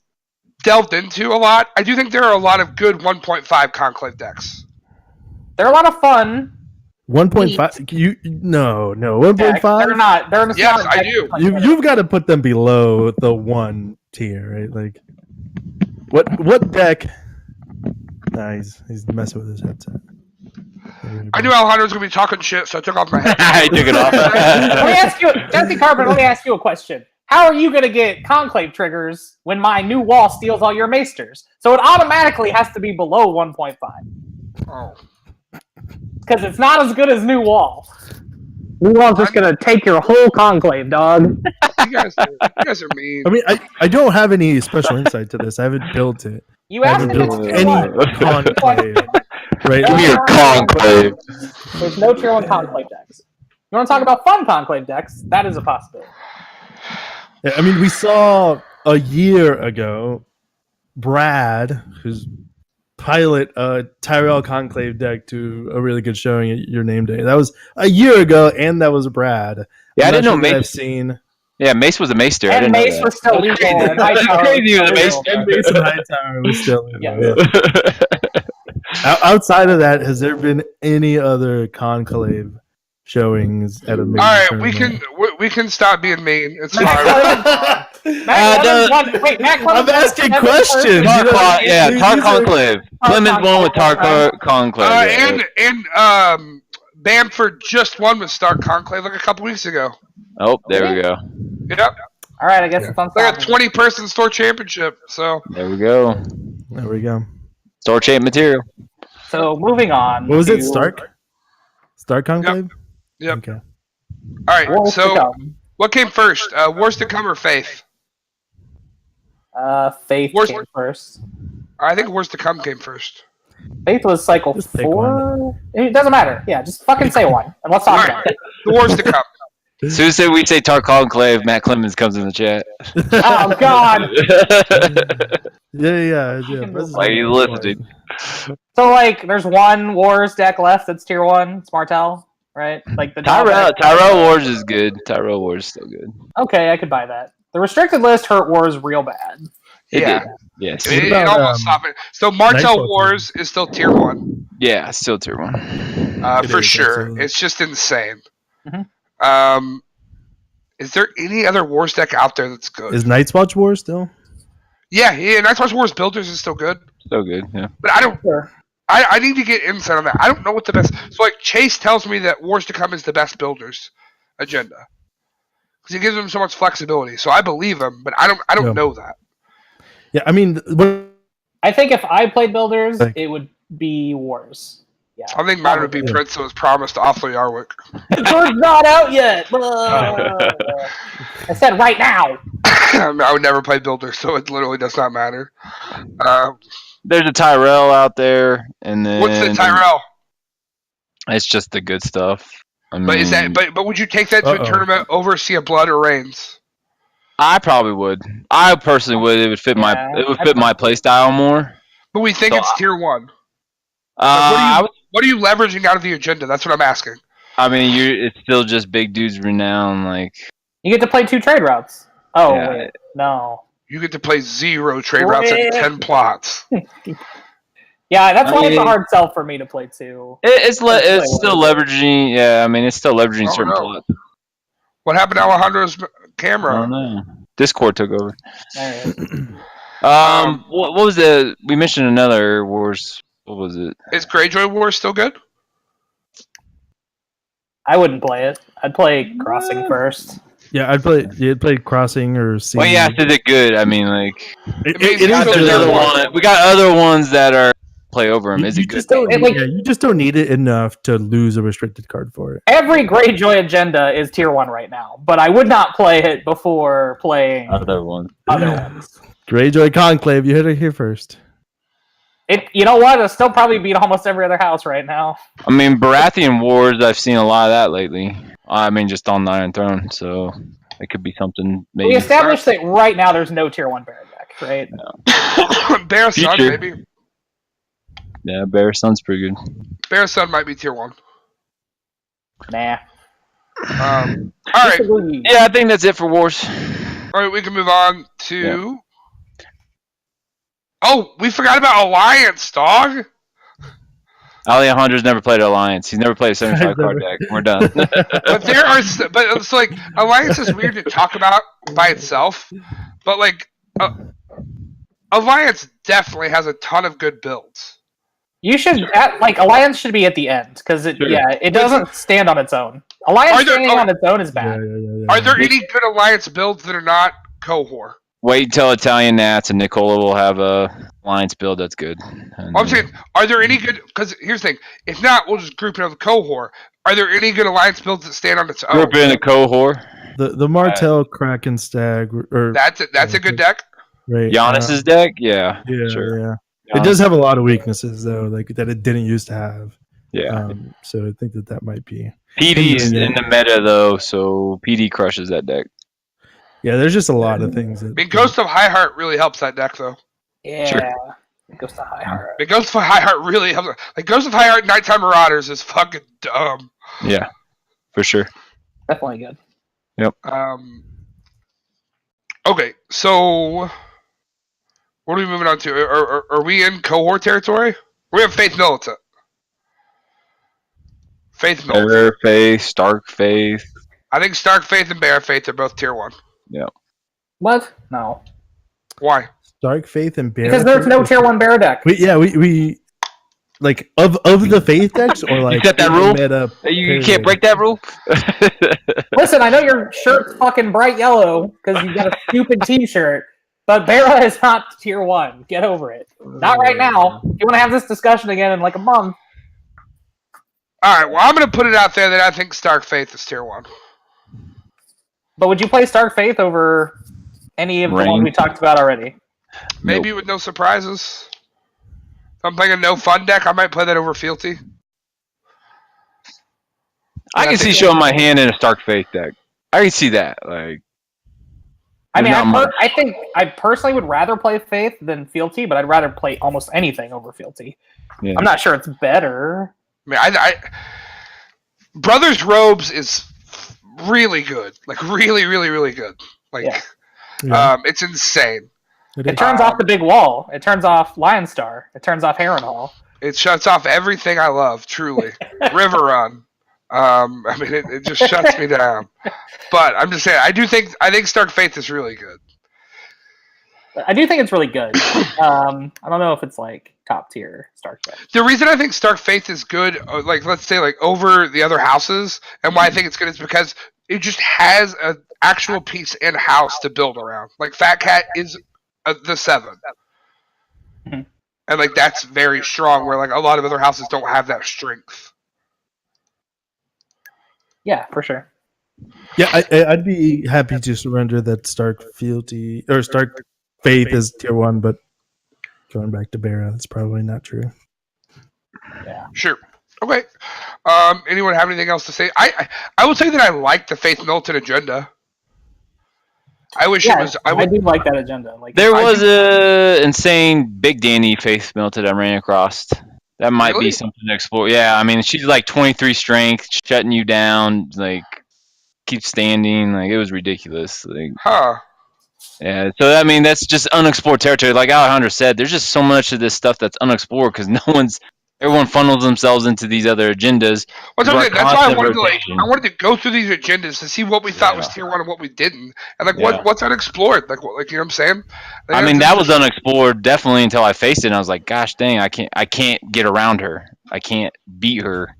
delved into a lot. I do think there are a lot of good 1.5 Conclave decks. They're a lot of fun. 1.5. No. They're 1.5. not. They're just Yes, not I do. You've got to put them below the 1 tier, right? Like, what deck? Nah, he's messing with his headset. I knew Alejandro was gonna be talking shit, so I took off my headset. I took it off. Let me ask you, Jesse Carpenter. Let me ask you a question. How are you going to get Conclave triggers when my new wall steals all your Maesters? So it automatically has to be below 1.5 Oh. because it's not as good as new wall. New wall's just going to take your whole Conclave, dog. You guys are mean. I mean, I don't have any special insight to this. I haven't built it. You I asked haven't if it's built tier any 1. conclave. Right? Give me your conclave. There's no tier 1 Conclave decks. You want to talk about fun Conclave decks? That is a possibility. Yeah, I mean, we saw a year ago Brad, who's pilot Tyrell Conclave deck to a really good showing at your name day. That was a year ago, and that was Brad. Yeah, I I'm didn't know not sure that I've Mace. seen. Yeah, Mace was a Maester. I And didn't know Mace that. was still legal. And Hightower Crazy was with still the legal. Mace and Hightower was still in Yeah. there. Outside of that, has there been any other conclave showings at a major All right, tournament? we can stop being mean. It's fine. Matt Clemens won. Wait, Matt Clemens I'm asking won questions. seven You know, Tar these are- Conclave. Clemens won with Tar Conclave. Yeah. and Bamford just won with Stark Conclave like a couple weeks ago. Oh, there we go. Yep, All right, I guess it's like a unstoppable. 20-person store championship. So There we go. There we go. Store champ material. So moving on. What was to it? Stark Conclave? Yep. Okay. all right, Wars to so come. what came first? Wars to Come or Faith? Faith Wars- came first. I think Wars to Come came first. Faith was cycle Just pick 4. It doesn't matter. Yeah, just fucking say one, and let's talk All about right, it. the Wars to Come. As soon as we say Tar Conclave, Matt Clemens comes in the chat. Oh God. Yeah. Like he's listening. So like, there's one Wars deck left that's tier 1. It's Martel, right? Like the Tyrell Wars is good. Tyrell Wars is still good. Okay, I could buy that. The restricted list hurt Wars real bad. It Yeah. did. Yes. It about, almost stopped it. So Martel Nightfall Wars is still tier 1. Yeah, still tier 1. It For is, sure. absolutely. It's just insane. Mhm. Is there any other Wars deck out there that's good? Is Night's Watch War still? Yeah, Night's Watch Wars Builders is still good. Still good, yeah. But I don't. Sure. I need to get insight on that. I don't know what the best. So like Chase tells me that Wars to Come is the best Builders agenda because he gives them so much flexibility. So I believe him, but I don't Yeah. know that. Yeah, I mean, what I think if I played Builders, Like- it would be Wars. Yeah. I think mine would be Yeah. Prince, so was promised awfully Yarwick. It's not out yet. I said right now. I would never play Builders, so it literally does not matter. There's a Tyrell out there, and then What's the Tyrell? It's just the good stuff. I mean, But is that? But would you take that to a Uh-oh. tournament over Sea of Blood or Reigns? I probably would. I personally would. It would fit my. Yeah, It would fit my play style more. But we think So, it's tier 1. I would- What are you leveraging out of the agenda? That's what I'm asking. I mean, it's still just big dudes renown. Like, You get to play 2 trade routes. Oh Yeah. wait, no. You get to play 0 trade routes and 10 plots. Yeah, that's why it's a mean- hard sell for me to play 2. it's still leveraging. Yeah, I mean, it's still leveraging Oh, certain no. plots. What happened to Alejandro's I camera? don't know. Discord took over. Alright. What was the? We mentioned another Wars. What was it? Is Greyjoy War still good? I wouldn't play it. I'd play Crossing first. Yeah, You'd play Crossing or Sea. Well, yeah, is it good? I mean, like, It, It means it you is got there's the other one. one. We got other ones that are play over him. Is You it good? just don't. It, like- yeah, you just don't need it enough to lose a restricted card for it. Every Greyjoy agenda is tier 1 right now, but I would not play it before playing Other ones. other ones. Greyjoy Conclave, you hit it here first. You know what? It'll still probably beat almost every other house right now. I mean, Baratheon Wars. I've seen a lot of that lately. I mean, just on the Iron Throne, so it could be something maybe. We established that right now there's no tier 1 Baron deck, right? Bear Sun, Future. maybe. Yeah, Bear Sun's pretty good. Bear Sun might be tier 1. Nah. All right. Yeah, I think that's it for Wars. All right, we can move on to. Oh, we forgot about Alliance, dog. Alejandro's never played Alliance. He's never played a 75 card deck. We're done. But but it's like Alliance is weird to talk about by itself. But like, Alliance definitely has a ton of good builds. You should Alliance should be at the end because it doesn't stand on its own. Alliance standing on its own is bad. Are there any good Alliance builds that are not cohort? Wait until Italian Nats and Nicola will have a Alliance build that's good. I'm saying, are there any good? Because here's the thing: if not, we'll just group it with cohort. Are there any good Alliance builds that stand on its own? Group it in a cohort. The Martel Kraken Stag. That's a good deck. Right. Giannis's deck, yeah, sure. Yeah. It does have a lot of weaknesses though, like that it didn't used to have. Yeah. So I think that might be. PD is in the meta though, so PD crushes that deck. Yeah, there's just a lot of things. Ghost of High Heart really helps that deck though. Yeah. Sure. Ghost of High Heart. Ghost of High Heart really helps. Like Ghost of High Heart Nighttime Marauders is fucking dumb. Yeah, for sure. Definitely good. Yep. Okay, so what are we moving on to? Are we in cohort territory? We have Faith Militant. Bear Faith, Stark Faith. I think Stark Faith and Bear Faith are both tier 1. Yeah. What? No. Why? Stark Faith and Bear. Because there's no tier 1 Bear deck. We like of the Faith decks or like you got that rule? You can't break that rule. Listen, I know your shirt's fucking bright yellow because you got a stupid T-shirt, but Bera is not tier 1. Get over it. Not right now. If you want to have this discussion again in like a month. All right. Well, I'm going to put it out there that I think Stark Faith is tier 1. But would you play Stark Faith over any of the ones we talked about already? Maybe with no surprises. If I'm playing a no fun deck, I might play that over Fealty. I can see showing my hand in a Stark Faith deck. I can see that. Like, I mean, I think I personally would rather play Faith than Fealty, but I'd rather play almost anything over Fealty. Yeah. I'm not sure it's better. I mean, Brothers Robes is really good. Like, really, really, really good. Like, it's insane. It turns off the big wall. It turns off Lion Star. It turns off Harrenhal. It shuts off everything I love, truly. River Run. I mean, it just shuts me down. But I'm just saying, I think Stark Faith is really good. I do think it's really good. I don't know if it's like top tier Stark Faith. The reason I think Stark Faith is good, like let's say like over the other houses, and why I think it's good is because it just has an actual piece in house to build around. Like Fat Cat is the 7. Mm-hmm. And like that's very strong, where like a lot of other houses don't have that strength. Yeah, for sure. Yeah, I'd be happy to surrender that Stark Fealty or Stark Faith is tier 1, but going back to Bera, that's probably not true. Yeah. Sure. Okay. Anyone have anything else to say? I would say that I like the Faith Militant agenda. I wish it was. I do like that agenda. Like there was a insane Big Danny Faith Militant I ran across. That might be something to explore. Yeah, I mean, she's like 23 strength, shutting you down, like keep standing. Like it was ridiculous. Like, yeah. So I mean, that's just unexplored territory. Like Alejandro said, there's just so much of this stuff that's unexplored because everyone funnels themselves into these other agendas. That's why I wanted to go through these agendas to see what we thought was tier 1 and what we didn't, and like what's unexplored. Like you know what I'm saying? I mean, that was unexplored definitely until I faced it. And I was like, gosh dang, I can't get around her. I can't beat her.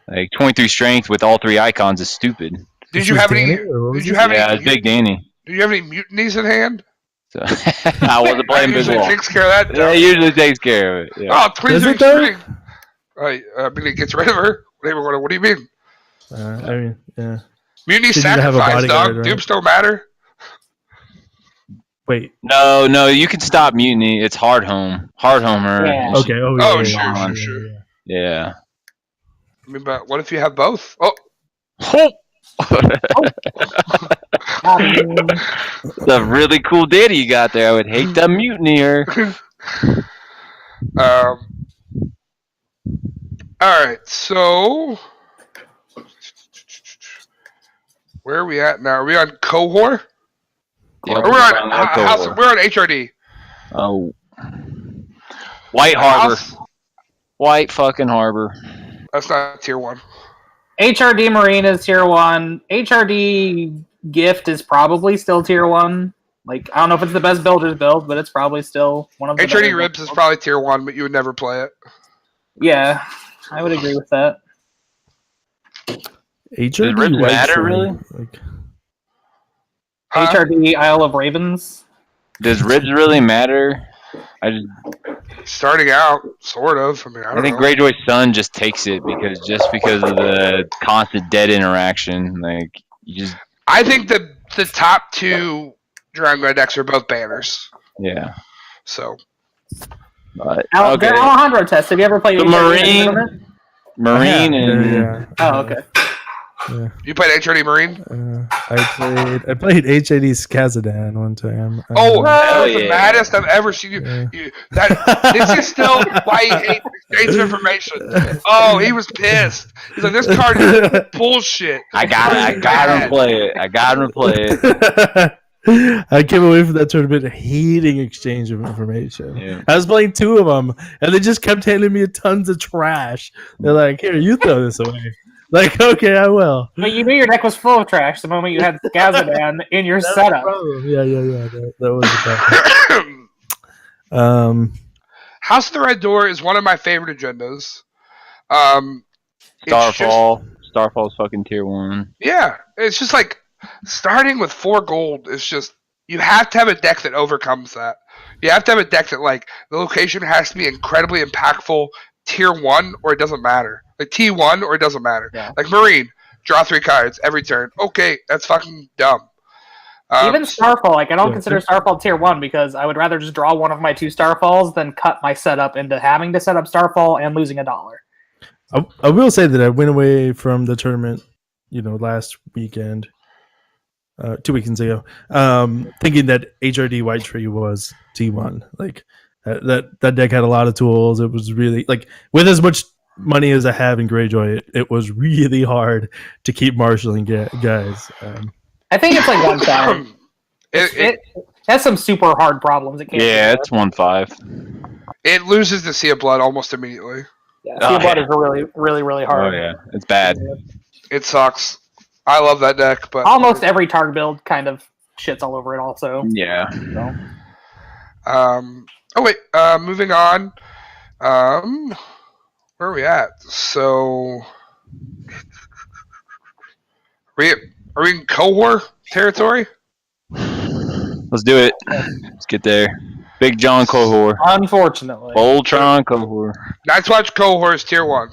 Like 23 strength with all 3 icons is stupid. Did you have any? Yeah, it's Big Danny. Did you have any mutinies in hand? So, I wasn't playing big wall. Takes care of that. Yeah, it usually takes care of it. Yeah. Oh, 23 strength. I mean, it gets rid of her. What do you mean? I mean, yeah. Mutiny sacrifice, dog. Right? Dupes don't matter. Wait. No, you can stop mutiny. It's hard home. Hard home her. Yeah. Okay. Sure. Yeah. I mean, but what if you have both? Oh. It's a really cool daddy you got there. I would hate to mutiny her. All right, so where are we at now? Are we on cohort? Yeah, Or we're on Cohort. House. We're on HRD. Oh, White Harbor. House, White fucking Harbor. that's not tier 1. HRD Marine is tier 1. HRD Gift is probably still tier 1. Like, I don't know if it's the best builder's build, but it's probably still one of the HRD better Ribs is builds. probably tier 1, but you would never play it. Yeah, I would agree with that. HRD Ribs White matter, Tree, really? Like, Huh? HRD Isle of Ravens. Does ribs really matter? I Starting out, sort of. I mean, I don't think know. Greyjoy's son just takes it because of the constant dead interaction. Like you just I think the top 2 Dragon Red decks are both banners. yeah. So But, The okay. Alejandro test. Have you ever played The HRD Marine. tournament? Marine and yeah. Oh, okay. Yeah. you played HRD Marine? I played HAD Skazadan one time. Oh, that hell was the yeah. maddest I've ever seen you. This is still why he hates exchange of information. Oh, he was pissed. He's like, this card is bullshit. I got him play it. I got him play it. I came away from that tournament hating exchange of information. Yeah. I was playing 2 of them, and they just kept handing me tons of trash. They're like, "Here, you throw this away." Like, okay, I will. But you knew your deck was full of trash the moment you had Gazadan in your That's setup. the problem. Yeah. That was the problem. House of the Red Door is one of my favorite agendas. Starfall's fucking tier 1. Yeah, it's just like starting with 4 gold is just you have to have a deck that overcomes that. You have to have a deck that like the location has to be incredibly impactful, tier 1 or it doesn't matter. Like T1 or it doesn't matter. Yeah. Like Marine, draw 3 cards every turn. Okay, that's fucking dumb. Even Starfall, like I don't yeah. consider Starfall tier 1 because I would rather just draw one of my 2 Starfalls than cut my setup into having to set up Starfall and losing $1. I will say that I went away from the tournament, last weekend, 2 weekends ago, thinking that HRD White Tree was T1. Like that deck had a lot of tools. It was really like with as much money as I have in Greyjoy, it was really hard to keep marshaling guys. I think it's like 1-5. It has some super hard problems. It can't. Yeah, it's 1-5. It loses the Sea of Blood almost immediately. Yeah, Oh, Sea of Blood yeah. is really, really, really Oh hard. yeah, it's bad. It sucks. I love that deck, but Almost every target build kind of shits all over it. Also, Yeah. so. Oh wait, moving on. Where are we at? So, are we in cohort territory? Let's do it. Let's get there. Big John Cohor. Unfortunately, Voltron Cohor. Night's Watch cohort is tier 1.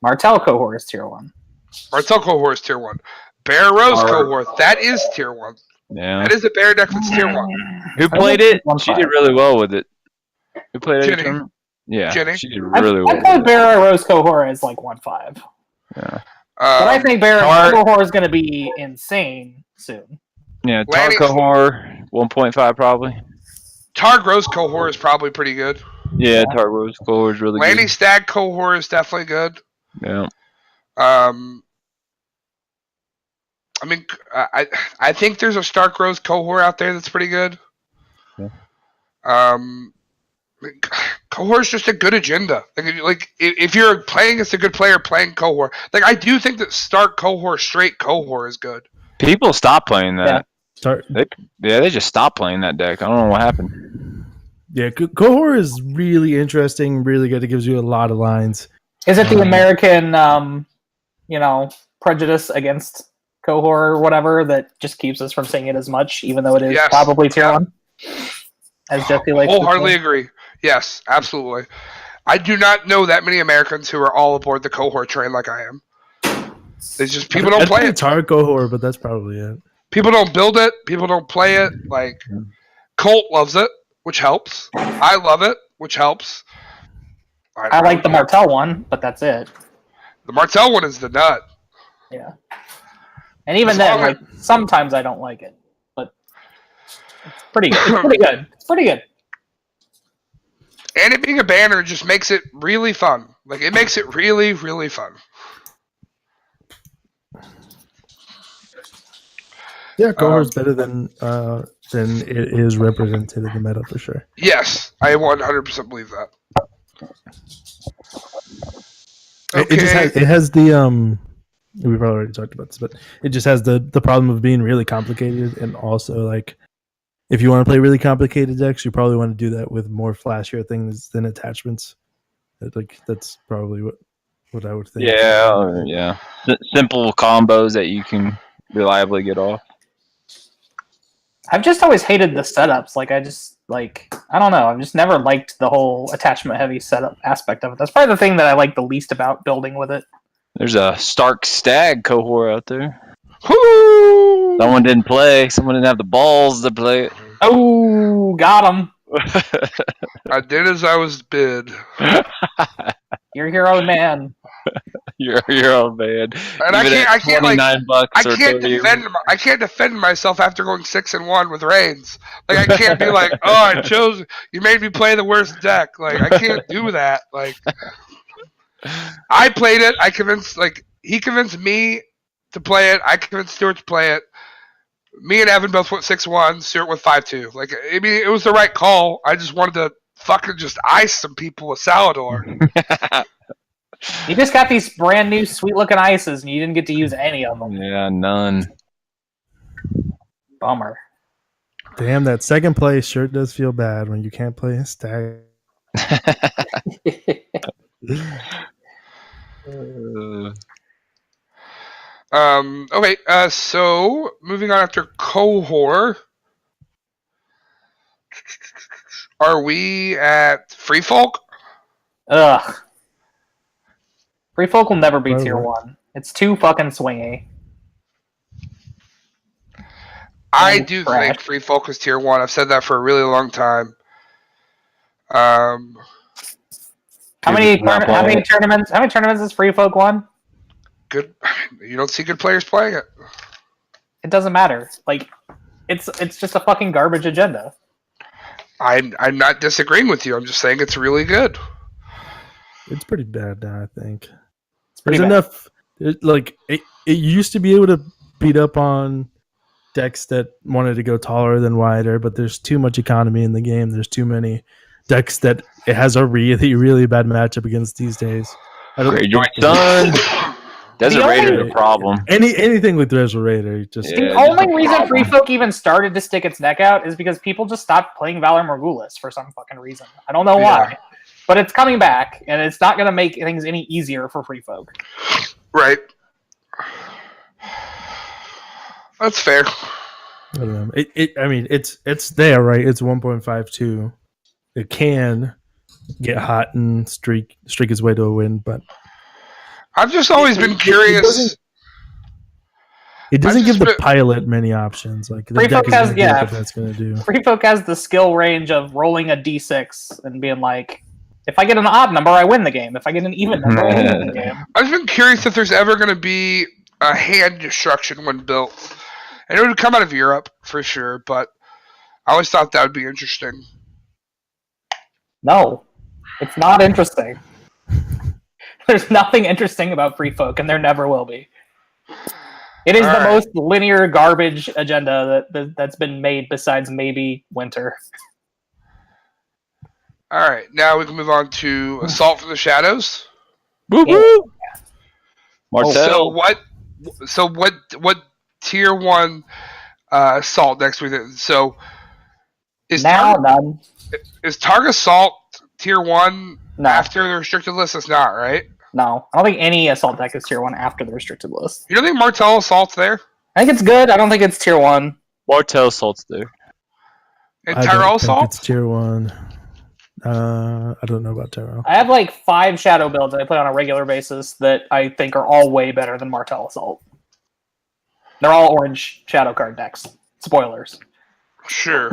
Martell cohort is tier 1. Martel cohort is tier 1. Bear Rose Our- cohort, that is tier 1. Yeah. That is a bear deck that's tier 1. Who played it? She 1-5. did really well with it. Who played it? Jenny. Yeah. Jenny. She did really I well. played Bear Rose cohort as like 1-5, Yeah. but I think Bear Tar- cohort is going to be insane soon. Yeah. Tar Lanny- Cohor 1.5 probably. Targ Rose cohort is probably pretty good. Yeah. Tar Rose Cohor is really Lanny good. Stag cohort is definitely good. Yeah. I mean, I think there's a Stark Rose cohort out there that's pretty good. Yeah. Cohort's just a good agenda. Like if you're playing as a good player playing cohort, like I do think that Stark cohort, straight cohort is good. People stopped playing that. Start. They just stopped playing that deck. I don't know what happened. Yeah, cohort is really interesting, really good. It gives you a lot of lines. Is it the American, prejudice against cohort or whatever that just keeps us from saying it as much, even though it is Yes. probably tier 1? As Jesse likes to Wholeheartedly say. agree. Yes, absolutely. I do not know that many Americans who are all aboard the cohort train like I am. It's just people don't play it. Tar cohort, but that's probably it. People don't build it. People don't play it. Like Colt loves it, which helps. I love it, which helps. I like the Martell one, but that's it. The Martell one is the nut. Yeah. And even As then, long like sometimes I don't like it, but it's pretty good. It's pretty good. It's pretty good. And it being a banner just makes it really fun. Like, it makes it really, really fun. Yeah, Cohort's better than it is represented in the meta for sure. Yes, I 100% believe that. It has the we've already talked about this, but it just has the problem of being really complicated, and also like if you want to play really complicated decks, you probably want to do that with more flashier things than attachments. That's probably what I would think. Yeah. Simple combos that you can reliably get off. I've just always hated the setups. Like, I don't know. I've just never liked the whole attachment heavy setup aspect of it. That's probably the thing that I like the least about building with it. There's a Stark Stag cohort out there. Woo! Someone didn't play. Someone didn't have the balls to play it. Oh, got him. I did as I was bid. You're a hero, man. You're your own man. And I can't like $29 I or can't 30. I can't defend myself after going 6-1 with Reigns. Like, I can't be like, oh, you made me play the worst deck. Like, I can't do that. Like, I played it. He convinced me to play it. I convinced Stuart to play it. Me and Evan both went 6-1. Stuart went 5-2. Like, I mean, it was the right call. I just wanted to fucking just ice some people with Salador. You just got these brand new sweet looking ices and you didn't get to use any of them. Yeah, none. Bummer. Damn, that second place sure does feel bad when you can't play a stag. Okay, so moving on after Cohort. Are we at Free Folk? Ugh. Free Folk will never be Why tier what? 1. It's too fucking swingy. I And do trash. think Free Folk is tier 1. I've said that for a really long time. How many tournaments has Free Folk won? Good. You don't see good players playing it. It doesn't matter. Like, it's just a fucking garbage agenda. I'm not disagreeing with you. I'm just saying it's really good. It's pretty bad now, I think. Pretty There's bad. enough. It used to be able to beat up on decks that wanted to go taller than wider, but there's too much economy in the game. There's too many decks that it has a really, really bad matchup against these days. Greyjoy Sun. Desert The Raider's only- a problem. Anything with Desert Raider, just Yeah. The only reason Free Folk even started to stick its neck out is because people just stopped playing Valor Morghulis for some fucking reason. I don't know why. Yeah. But it's coming back, and it's not going to make things any easier for Free Folk. Right. That's fair. I don't know. I mean, it's there, right? It's 1.52. It can get hot and streak its way to a win, but I've just always been curious. it doesn't I've give just the been- pilot many options. Like the Free deck Folk is has- gonna do yeah. what that's going to do. Free Folk has the skill range of rolling a d6 and being like, if I get an odd number, I win the game. If I get an even number, I win the game. I've been curious if there's ever going to be a hand destruction when built. And it would come out of Europe for sure, but I always thought that would be interesting. No, it's not interesting. There's nothing interesting about Free Folk, and there never will be. It is All the right. most linear garbage agenda that's been made besides maybe Winter. All right, now we can move on to Assault from the Shadows. Woo woo. Martel. So what tier 1 Assault next week? So is Now, none. Targa Assault tier 1 No. after the restricted list? It's not, right? No. I don't think any Assault deck is tier 1 after the restricted list. You don't think Martel Assault's there? I think it's good. I don't think it's tier 1. Martel Salt's there. And I Tyrell don't think Assault? it's tier 1. I don't know about Tyrell. I have like 5 Shadow builds that I play on a regular basis that I think are all way better than Martel Assault. They're all orange Shadow card decks. Spoilers. Sure.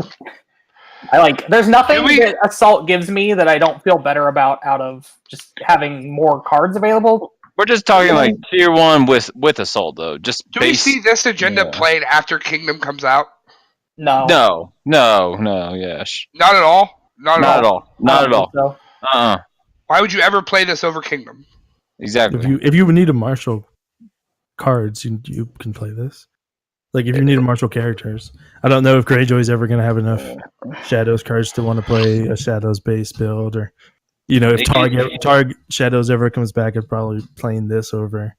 There's nothing we- that Assault gives me that I don't feel better about out of just having more cards available. We're just talking like tier 1 with Assault though. Just Do we see this agenda yeah. played after Kingdom comes out? No. No. Yes. Not at all? Not Not at all. Not at all. So, Why would you ever play this over Kingdom? Exactly. If you need a martial cards, you can play this. Like if you need a martial characters, I don't know if Greyjoy's ever going to have enough Shadows cards to want to play a Shadows base build, or if Targ Shadows ever comes back, I'm probably playing this over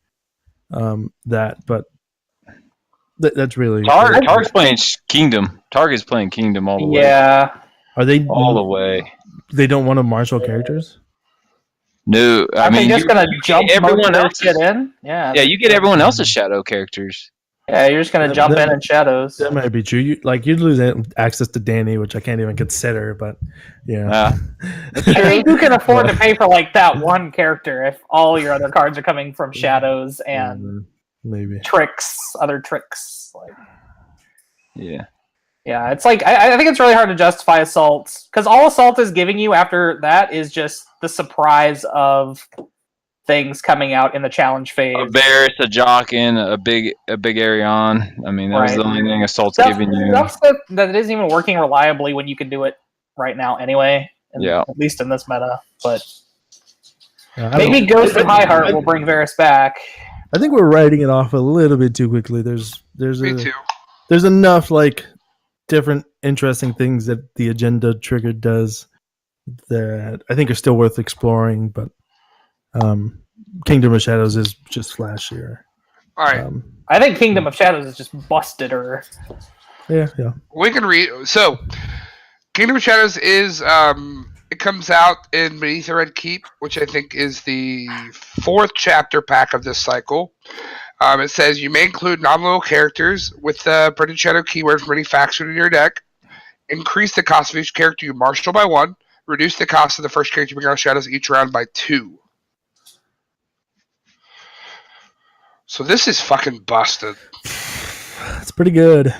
that. But that's really Targ's playing Kingdom. Targ is playing Kingdom all the way. yeah. Are they All the way? They don't want to martial characters. No, I mean just gonna jump everyone else shit in. Yeah. Yeah, you get everyone else's shadow characters. Yeah, you're just gonna jump in shadows. That might be true. You'd lose access to Danny, which I can't even consider. But yeah, I think you can afford to pay for like that one character if all your other cards are coming from shadows and maybe other tricks. Like, yeah, it's like I think it's really hard to justify assault because all assault is giving you after that is just the surprise of things coming out in the challenge phase. A Varys, a Jockin, a big Arion. I mean, that was the only thing Assault's giving you. Stuff that isn't even working reliably when you can do it right now anyway. At least in this meta. But maybe Ghost of High Heart will bring Varys back. I think we're writing it off a little bit too quickly. There's enough like different interesting things that the agenda trigger does that I think are still worth exploring, but Kingdom of Shadows is just flashier. All right. I think Kingdom of Shadows is just busted. Yeah. We can read. So, Kingdom of Shadows is it comes out in Beneath the Red Keep, which I think is the 4th chapter pack of this cycle. It says you may include nominal characters with the printed shadow keyword from any faction in your deck. Increase the cost of each character you marshal by 1. Reduce the cost of the first character you bring out of Shadows each round by 2. So this is fucking busted. It's pretty good.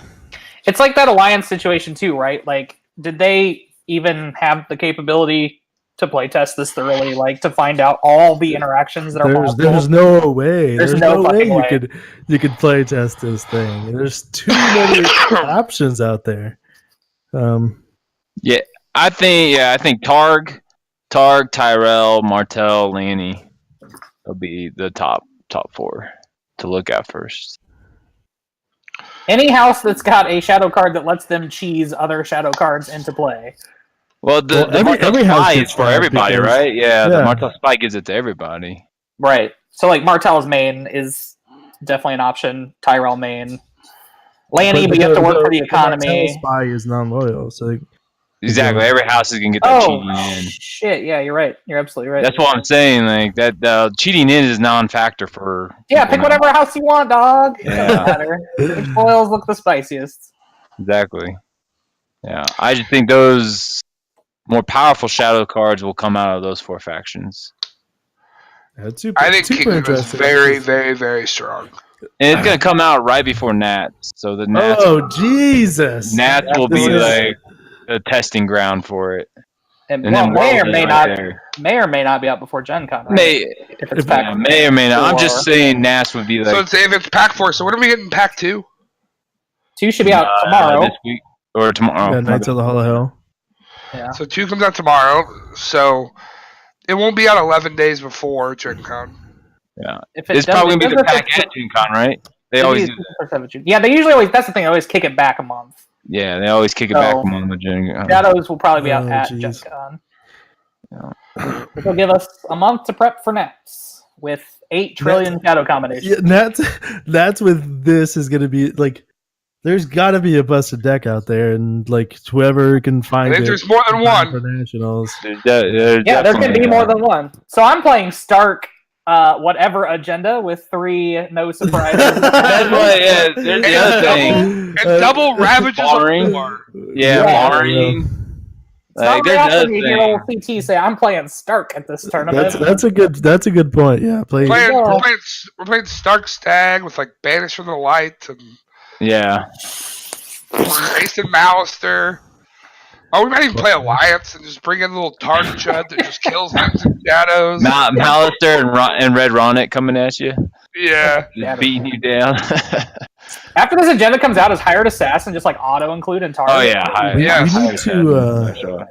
It's like that Alliance situation too, right? Like, did they even have the capability to play test this thoroughly, like to find out all the interactions that are possible? There's no way. There's no way you could play test this thing. There's too many options out there. I think Targ, Tyrell, Martell, Lanny will be the top 4 to look at first. Any house that's got a shadow card that lets them cheese other shadow cards into play. Well, every house is for everybody, right? Yeah, the Martell Spy gives it to everybody. Right. So, like, Martell's main is definitely an option. Tyrell main. Lanny, but you have to work for the economy. Martell Spy is non-loyal, so... Exactly. Every house is going to get that cheating in. Shit. Yeah, you're right. You're absolutely right. That's what I'm saying. Like, that cheating in is non-factor for... Yeah, pick whatever house you want, dog. It doesn't matter. Which oils look the spiciest. Exactly. Yeah. I just think those more powerful shadow cards will come out of those 4 factions. I think Kingdom is very, very, very strong. And it's going to come out right before Nats. So the Nats... Oh, Jesus! Nats will be like... a testing ground for it, and then may or may not be out before Gen Con. Right? May or may not. I'm just saying NAS would be like. So if it's pack 4, so what are we getting pack 2? 2 should be out tomorrow. This week or tomorrow. Yeah, Knights of the Hall of Hell. Yeah. So 2 comes out tomorrow. So it won't be out 11 days before Gen Con. Yeah, it's probably gonna be the pack at Gen Con, right? They always do that. Yeah, they usually always. That's the thing. They always kick it back a month. Yeah, they always kick it back a month with Gen Con. Shadows will probably be out at Gen Con. Yeah. This will give us a month to prep for Nats with 8 trillion shadow combinations. Yeah, Nats with this is gonna be like. There's got to be a busted deck out there, and like whoever can find it. I think there's more than one for nationals. There can be more than one. So I'm playing Stark. Whatever agenda with 3 no surprises. That's what, there's the other thing. And double ravages barring. Barring. Like, there's another thing. Hear old CT say, "I'm playing Stark at this tournament." That's a good point. Yeah, we're playing Stark Stag with like Banish from the Light and Mason Malister. Oh, we might even play Alliance and just bring in a little Target Chud that just kills things in shadows. Malister and Red Ronnet coming at you. Yeah. Just beating you down. After this agenda comes out, is Hired Assassin just like auto include in Target? Oh yeah,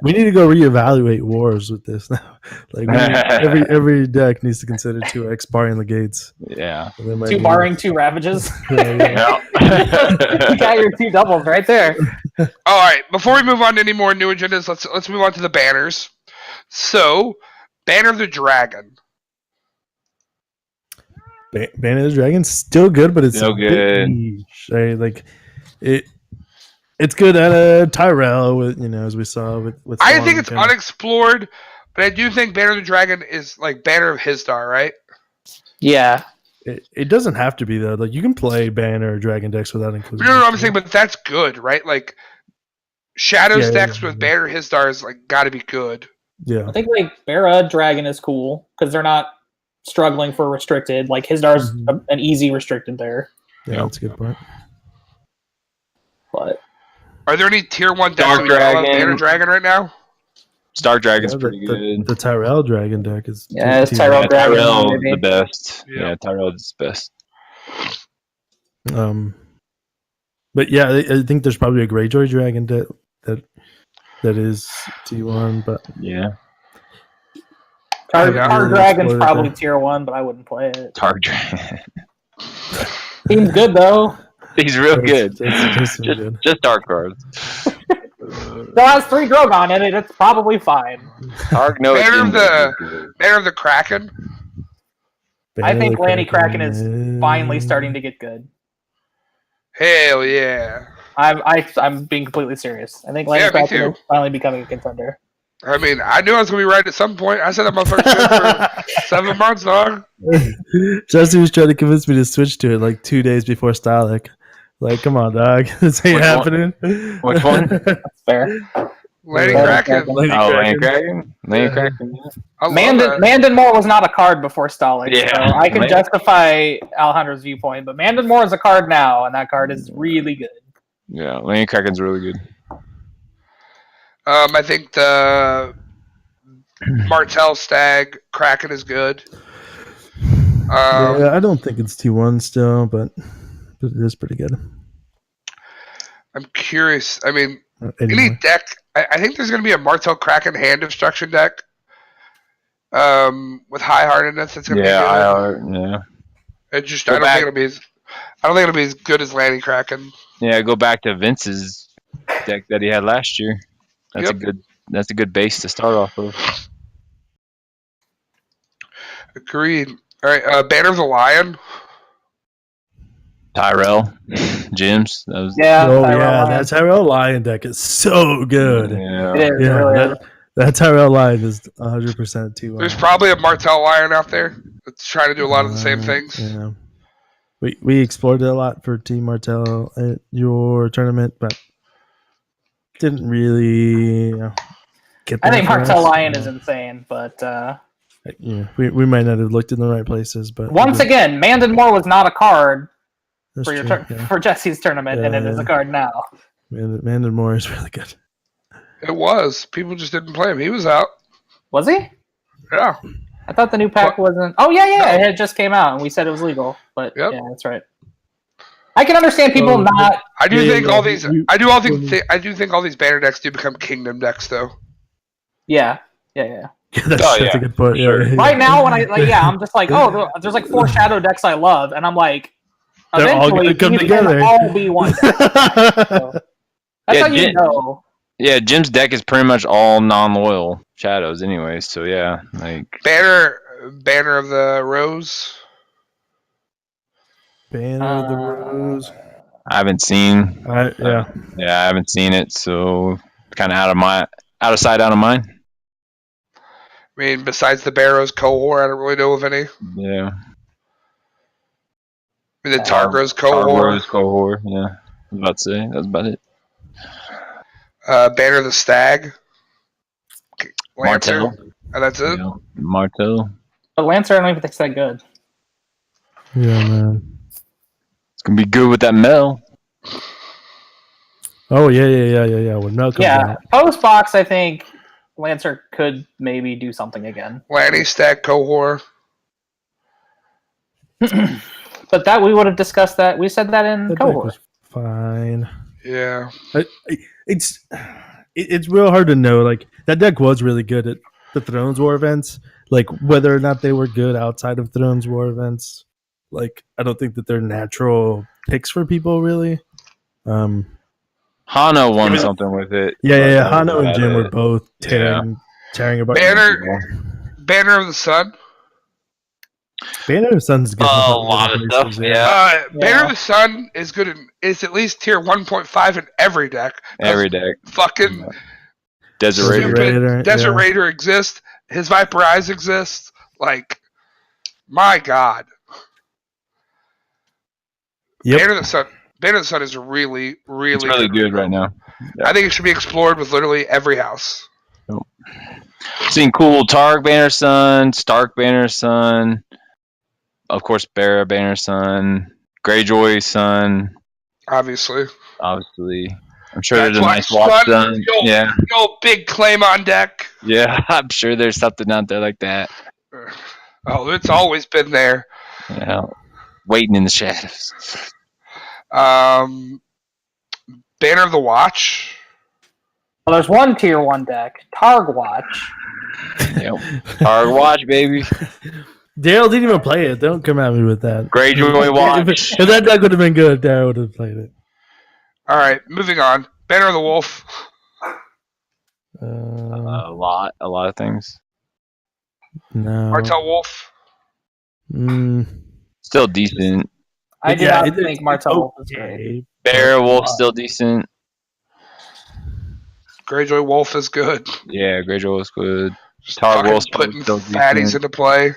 we need to go reevaluate wars with this now. Like every deck needs to consider 2x barring the gates. Yeah, 2 barring 2 ravages. Yeah. You got your 2 doubles right there. All right. Before we move on to any more new agendas, let's move on to the banners. So, Banner of the Dragon. Banner of the Dragon's still good, but it's still good. Niche, right? Like it's good at a Tyrell with as we saw with. I think it's unexplored, but I do think Banner of the Dragon is like Banner of Hisdar, right? Yeah. It doesn't have to be though. Like you can play Banner or Dragon decks without including. No, I'm saying, but that's good, right? Like Shadows decks with Banner Hisdar is like got to be good. Yeah, I think like Bara Dragon is cool because they're not struggling for restricted. Like Hisdar's an easy restricted there. Yeah, that's a good point. But are there any tier 1 decks that have Banner Dragon right now? Dark Dragon's pretty good. The Tyrell Dragon deck is it's Tyrell Dragon. Tyrell the best. Yeah, Tyrell is the best. But yeah, I think there's probably a Greyjoy Dragon deck that is T1, but yeah. Tar Dragon's probably tier 1, but I wouldn't play it. Tar Dragon. Seems good though. He's real good. Just dark cards. Still has 3 Drogon in it. It's probably fine. Banner of the Kraken. I think Lanny Kraken is finally starting to get good. Hell yeah! I'm being completely serious. I think Lanny Kraken is finally becoming a contender. I mean, I knew I was going to be right at some point. I said that my first year for 7 months, dog. Jesse was trying to convince me to switch to it like 2 days before Stalic. Like, come on, dog. This ain't happening. Which one? That's fair. Lanny Kraken. Lanny Kraken. Lanny Kraken. Mandon Moore was not a card before Stalic. Yeah. So I can justify Alejandro's viewpoint, but Mandon Moore is a card now, and that card is really good. Yeah, Lanny Kraken's really good. I think the Martell Stag Kraken is good. Yeah, I don't think it's T1 still, but it is pretty good. I'm curious. I mean, any deck. I think there's going to be a Martell Kraken hand destruction deck with high heartedness. That's going to be good. High heart. Yeah. I don't think it'll be as good as Lanny Kraken. Yeah, go back to Vince's deck that he had last year. That's a good base to start off of. Agreed. All right, Banner of the Lion. Tyrell, Jims. That Tyrell Lion deck is so good. Yeah, it is, really that Tyrell Lion is 100% T1. There's probably a Martell Lion out there that's trying to do a lot of the same things. Yeah, we explored it a lot for Team Martell at your tournament, but didn't really get. I think Martell Lion is insane, but we might not have looked in the right places. But once again, Mandon Moore was not a card That's for your true, for Jesse's tournament, and it is a card now. Mandon Moore is really good. It was. People just didn't play him. He was out. Was he? Yeah. I thought the new pack wasn't. Oh yeah. No. It had just came out, and we said it was legal. But yeah, that's right. I can understand people not. I do think all these. I do think all these banner decks do become kingdom decks, though. Yeah. That's a good point. Sure. Yeah. Right now, when I'm just like, there's like 4 shadow decks I love, and I'm like, they're all eventually gonna come these together. can all be one deck. So, that's how you know. Yeah, Jim's deck is pretty much all non-loyal shadows, anyways. So yeah, like Banner of the Rose. Banner of the Rose. I haven't seen. I haven't seen it, so kind of out of sight, out of mind. I mean, besides the Barrows cohort, I don't really know of any. Yeah. I mean, the Targros cohort. Targros cohort, yeah. I was about to say, that's about it. Banner of the Stag. Lancer. Martell. And that's it? Yeah. Martell. But Lancer, I don't even think it's that good. Yeah, man. It's going to be good with that Mel. Oh, yeah. When Mel comes out. Post box, I think Lancer could maybe do something again. Lanny Stag cohort. But that we would have discussed that. We said that in That deck cohort. was fine. Yeah. It's real hard to know. Like that deck was really good at the Thrones War events. Like whether or not they were good outside of Thrones War events. Like I don't think that they're natural picks for people really. Hano won something with it. Yeah. Hano and Jim were both tearing about. Banner of the Sun. Banner of the Sun's good. A lot of stuff. Yeah. Banner of the Sun is good. Is at least tier 1.5 in every deck. Every deck. Fucking Desert Raider. Desert Raider exists. His Viper Eyes exist. Like, my God. Yep. Banner of the Sun is really, really, it's really good right now. Yeah. I think it should be explored with literally every house. Seen cool Targ Banner Sun, Stark Banner Sun, of course Barra Banner Sun, Greyjoy Sun. Obviously. I'm sure there's a nice watch Sun. Yeah. Yo, big Claymon deck. Yeah, I'm sure there's something out there like that. Oh, it's always been there. Yeah. Waiting in the shadows. Banner of the Watch. Well, there's one tier 1 deck, Targ Watch. Yep. Targ Watch, baby. Dale didn't even play it. Don't come at me with that. Greyjoy Watch. If that deck would have been good, Dale would have played it. All right, moving on. Banner of the Wolf. A lot of things. No. Martel Wolf. Still decent. I do not think Martel Wolf is great. Bear Wolf still decent. Greyjoy Wolf is good. Yeah, Greyjoy Wolf's good. Targ Wolf's putting fatties into play.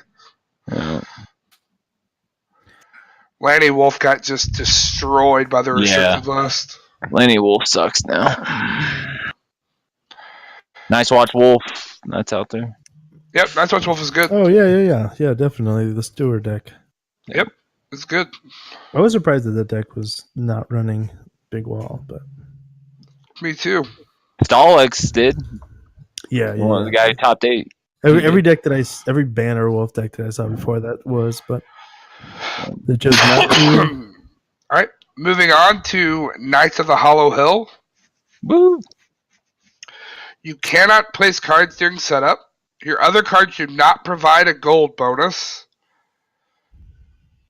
Yeah. Lanny Wolf got just destroyed by the restricted list. Lanny Wolf sucks now. Nice Watch Wolf. That's out there. Yep, Nice Watch Wolf is good. Oh, yeah, definitely. The Stewart deck. Yep, it's good. I was surprised that deck was not running Big Wall, but... Me too. Stalex did. Yeah. The guy who topped 8. Every deck every Banner Wolf deck that I saw before that was, but they chose not to. All right, moving on to Knights of the Hollow Hill. Woo! You cannot place cards during setup. Your other cards do not provide a gold bonus.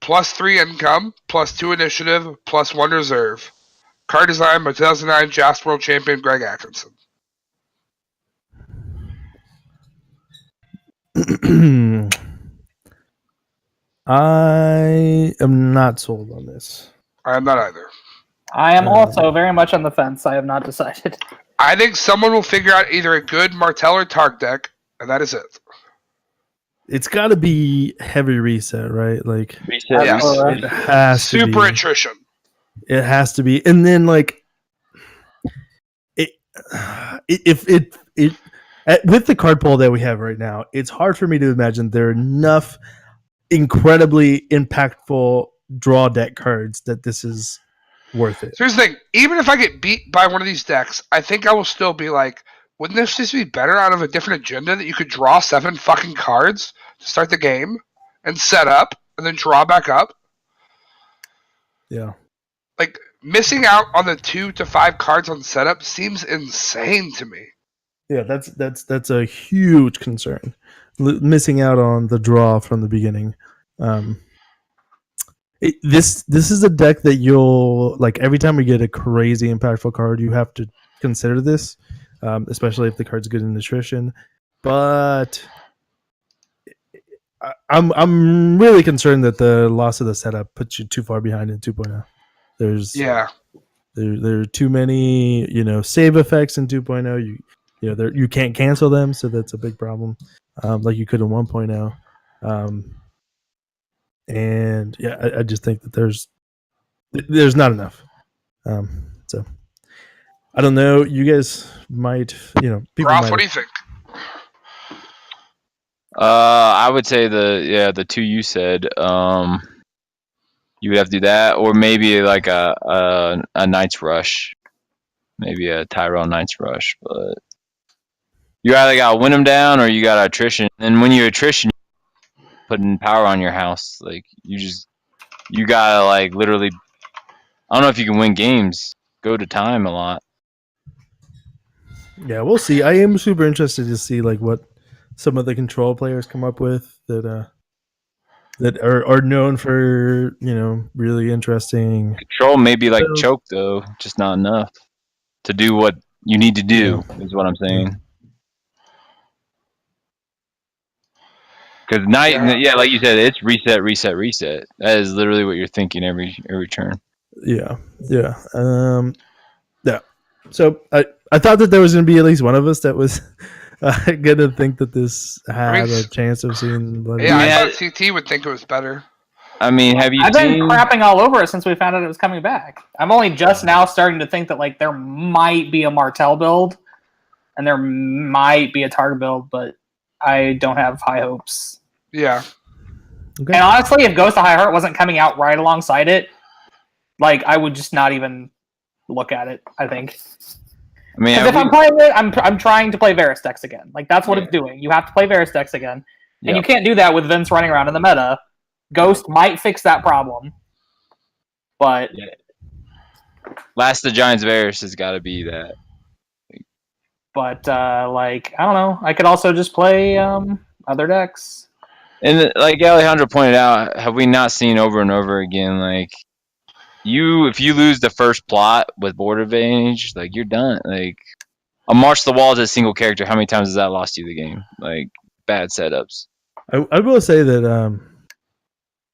+3 income, +2 initiative, +1 reserve. Card design by 2009 Joust World Champion Greg Atkinson. I am not sold on this. I am not either. I am also very much on the fence. I have not decided. I think someone will figure out either a good Martell or Targ deck, and that is it. It's got to be heavy reset, right? Like Reset. Yes. it has to Super be. attrition. It has to be, and then like with the card pool that we have right now, it's hard for me to imagine there are enough incredibly impactful draw deck cards that this is worth it. So here's the thing. Even if I get beat by one of these decks, I think I will still be like, wouldn't this just be better out of a different agenda that you could draw 7 fucking cards to start the game and set up and then draw back up? Yeah. Like, missing out on the 2 to 5 cards on setup seems insane to me. Yeah, that's a huge concern. Missing out on the draw from the beginning. This is a deck that you'll like every time we get a crazy impactful card, you have to consider this, especially if the card's good in attrition. But I'm really concerned that the loss of the setup puts you too far behind in 2.0. There are too many save effects in 2.0. You can't cancel them, so that's a big problem. Like you could in 1.0. And yeah, I just think that there's not enough. So I don't know. You guys might, people Ralph, what do you think? I would say the 2 you said. You would have to do that, or maybe like a Knight's Rush, maybe a Tyrell Knight's Rush. But you either gotta win them down, or you got attrition. And when you attrition, putting power on your house, like you just you gotta like literally. I don't know if you can win games. Go to time a lot. Yeah, we'll see. I am super interested to see like what some of the control players come up with that are known for really interesting. Control may be like builds. choke though, just not enough to do what you need to do. Is what I'm saying. Because yeah, like you said, it's reset, reset, reset. That is literally what you're thinking every turn. Yeah. Yeah. So I thought that there was going to be at least one of us that was going to think that this had a chance of seeing. Yeah, I thought CT would think it was better. I mean, have you I've seen? been crapping all over it since we found out it was coming back. I'm only just now starting to think that like there might be a Martel build, and there might be a Targ build, but I don't have high hopes. Yeah. Okay. And honestly, if Ghost of High Heart wasn't coming out right alongside it, like I would just not even look at it. I think. I mean, if I'm playing it, I'm trying to play Varus decks again. Like that's what it's doing. You have to play Varus decks again, and you can't do that with Vince running around in the meta. Ghost might fix that problem, but Last of the Giants Varus has got to be that. But like I don't know, I could also just play other decks. And like Alejandro pointed out, have we not seen over and over again? Like if you lose the first plot with board advantage, like you're done. Like a March the Walls as a single character, how many times has that lost you the game? Like bad setups. I will say that.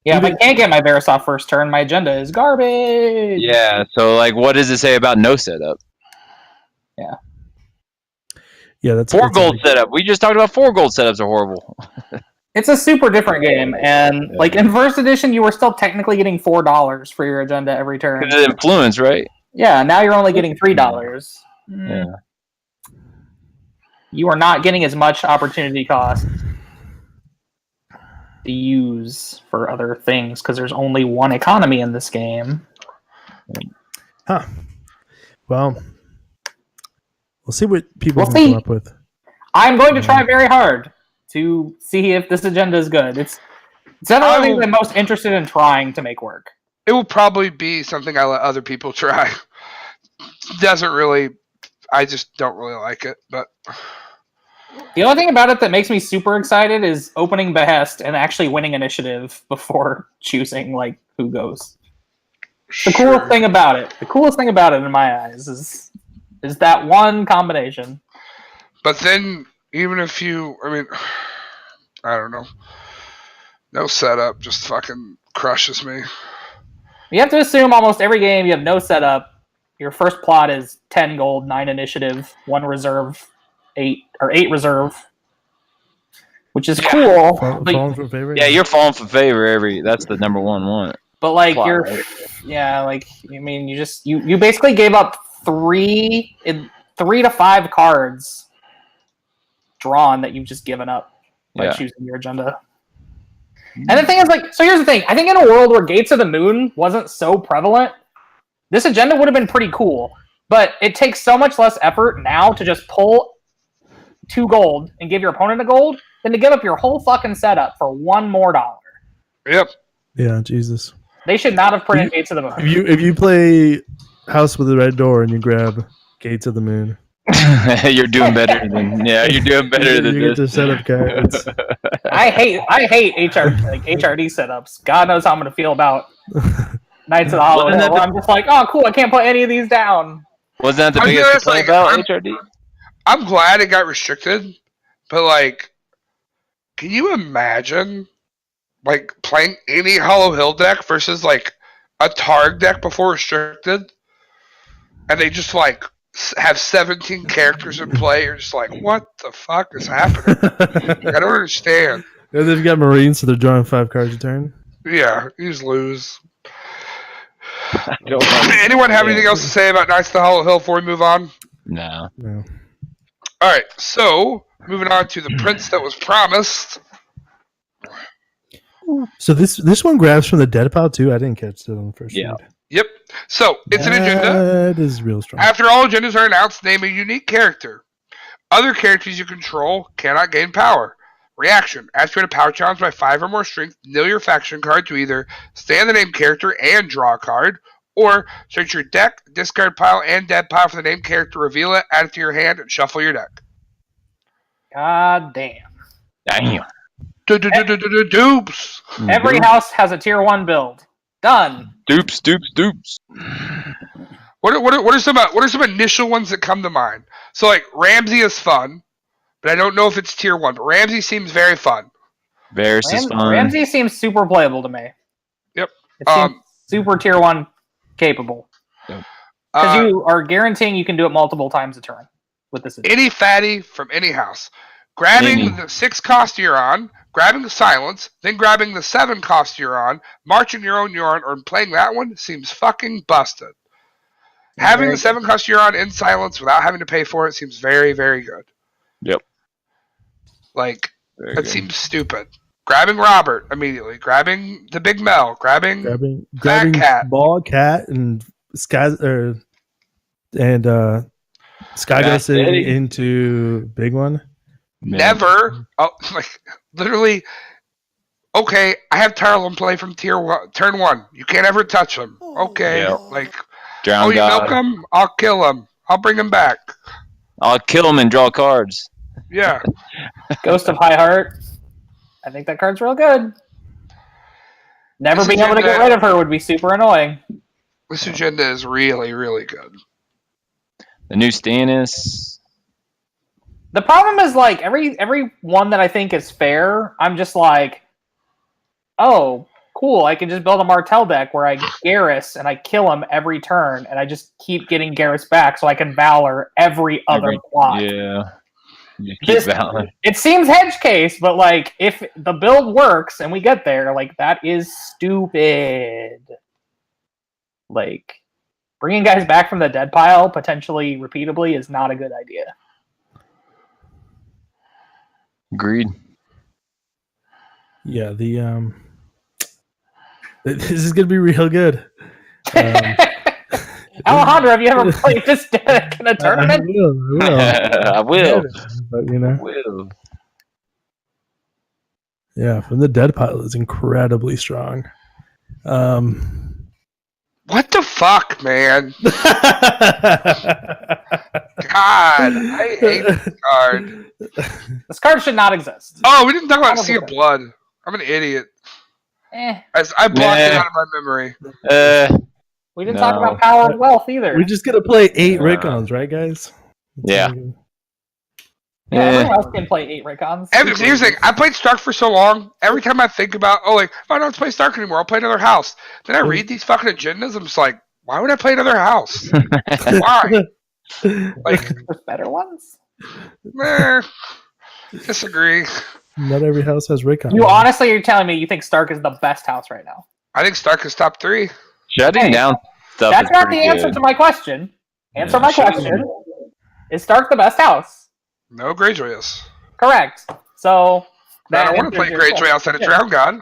Yeah, if I can't get my Varus off first turn, my agenda is garbage. Yeah, so like, what does it say about no setup? Yeah, that's 4 gold setup. We just talked about 4 gold setups are horrible. It's a super different game, and like in first edition, you were still technically getting $4 for your agenda every turn. Because of influence, right? Yeah, now you're only getting $3. Yeah. You are not getting as much opportunity cost to use for other things because there's only one economy in this game. Huh. Well, we'll see what people can come up with. I'm going to try very hard to see if this agenda is good. It's definitely the thing I'm most interested in trying to make work. It will probably be something I let other people try. I just don't really like it, but the only thing about it that makes me super excited is opening Behest and actually winning initiative before choosing like who goes. The coolest thing about it in my eyes is that one combination. But then even if I don't know. No setup just fucking crushes me. You have to assume almost every game you have no setup. Your first plot is 10 gold, 9 initiative, 1 reserve, 8 reserve, which is cool. Falling from favor? Yeah, you're falling from favor that's the number one. But like plot, you're, right? Yeah, like I mean, you basically gave up 3 to 5 cards drawn that you've just given up by choosing your agenda. And the thing is, like, so here's the thing. I think in a world where Gates of the Moon wasn't so prevalent, this agenda would have been pretty cool. But it takes so much less effort now to just pull 2 gold and give your opponent a gold than to give up your whole fucking setup for $1 more. Yep. Yeah, Jesus. They should not have printed Gates of the Moon. If you play House with the Red Door and you grab Gates of the Moon, you're doing better than you're doing better than you this. get to set up cards. I hate HRD setups. God knows how I'm gonna feel about Knights of the Hollow Hill. I'm just like, oh cool, I can't put any of these down. Wasn't that the biggest complaint about HRD? I'm glad it got restricted, but like, can you imagine like playing any Hollow Hill deck versus like a Targ deck before restricted, and they just like have 17 characters in play? You're just like, what the fuck is happening? I don't understand. Yeah, they've got Marines, so they're drawing 5 cards a turn. Yeah, you just lose. Anyone have anything else to say about Knights of the Hollow Hill before we move on? No. All right, so moving on to the Prince that was promised. So this one grabs from the dead pile too. I didn't catch that on the first read. Yep. So it's an agenda. That is real strong. After all agendas are announced, name a unique character. Other characters you control cannot gain power. Reaction. Activate a power challenge by 5 or more strength. Nil your faction card to either stay on the named character and draw a card, or search your deck, discard pile, and dead pile for the named character, reveal it, add it to your hand, and shuffle your deck. God damn. Damn. Dupes. Every house has a tier 1 build. Done. Dupes. What are some initial ones that come to mind? So like Ramsey is fun, but I don't know if it's tier 1. But Ramsey seems very fun. Varys is fun. Ramsey seems super playable to me. Yep. It seems super tier 1 capable. Because you are guaranteeing you can do it multiple times a turn with this. Any fatty from any house. Grabbing the 6 cost Euron, grabbing the Silence, then grabbing the 7 cost Euron, marching your own Euron, or playing that one seems fucking busted. Having the 7 cost Euron in Silence without having to pay for it seems very, very good. Yep. Like, that seems stupid. Grabbing Robert immediately, grabbing the Big Mel, grabbing Cat. Ball Cat and Sky City into Big One. Never, literally. Okay, I have Tarlin play from turn 1. You can't ever touch him. Okay, Drown you God. milk him? I'll kill him. I'll bring him back. I'll kill him and draw cards. Yeah. Ghost of High Heart. I think that card's real good. Never being able to get rid of her would be super annoying. This agenda is really, really good. The new Stannis. The problem is, like, every one that I think is fair, I'm just like, oh, cool, I can just build a Martell deck where I Garrus and I kill him every turn, and I just keep getting Garrus back so I can Valor every other plot. Yeah. You keep Valor. It seems hedge case, but, like, if the build works and we get there, like, that is stupid. Like, bringing guys back from the dead pile, potentially repeatably, is not a good idea. Agreed. Yeah, this is gonna be real good. Alejandro, have you ever played this deck in a tournament? I will. But yeah, from the dead pile is incredibly strong. What the fuck, man? God, I hate this card. This card should not exist. Oh, we didn't talk about Sea of Blood. I'm an idiot. I blocked it out of my memory. We didn't talk about Power of Wealth either. We're just gonna play 8 Rickons, right, guys? Yeah. Everyone else can play 8 Rickons. Here's the thing. I played Stark for so long. Every time I think about, I don't have to play Stark anymore. I'll play another house. Then I read these fucking agendas. I'm just like, why would I play another house? Why? Like, there's better ones. Disagree. Not every house has Rickon. You honestly are telling me you think Stark is the best house right now? I think Stark is top 3. Shutting down stuff. That's not the answer to my question. Answer my question. Is Stark the best house? No, Greyjoy is. Correct. So I don't want to play Greyjoy outside of Drown God.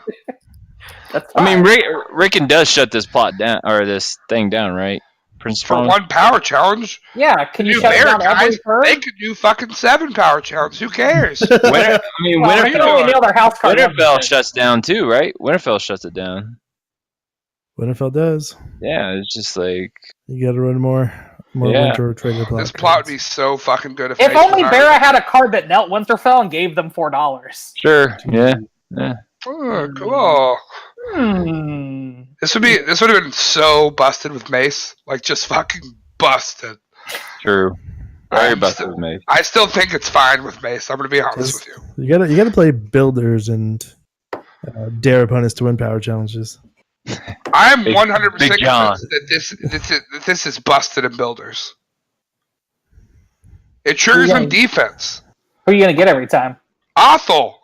That's fine. I mean, Rickon does shut this plot down, or this thing down, right? Prince For 1 power challenge. Yeah, can you shut it down every turn? They could do fucking 7 power challenge. Who cares? Winterfell shuts down too, right? Winterfell shuts it down. Winterfell does. Yeah, it's just like you got to run more Winter Trader plot. This plot would be so fucking good if only Barra had a card that knelt Winterfell and gave them $4. Sure. Yeah. Oh, cool. This would have been so busted with Mace, like just fucking busted. True. Very busted with Mace. I still think it's fine with Mace. I'm gonna be honest with you. You gotta play builders and dare opponents to win power challenges. I'm 100% convinced that this is busted in builders. It triggers on defense. Who are you gonna get every time? Athel.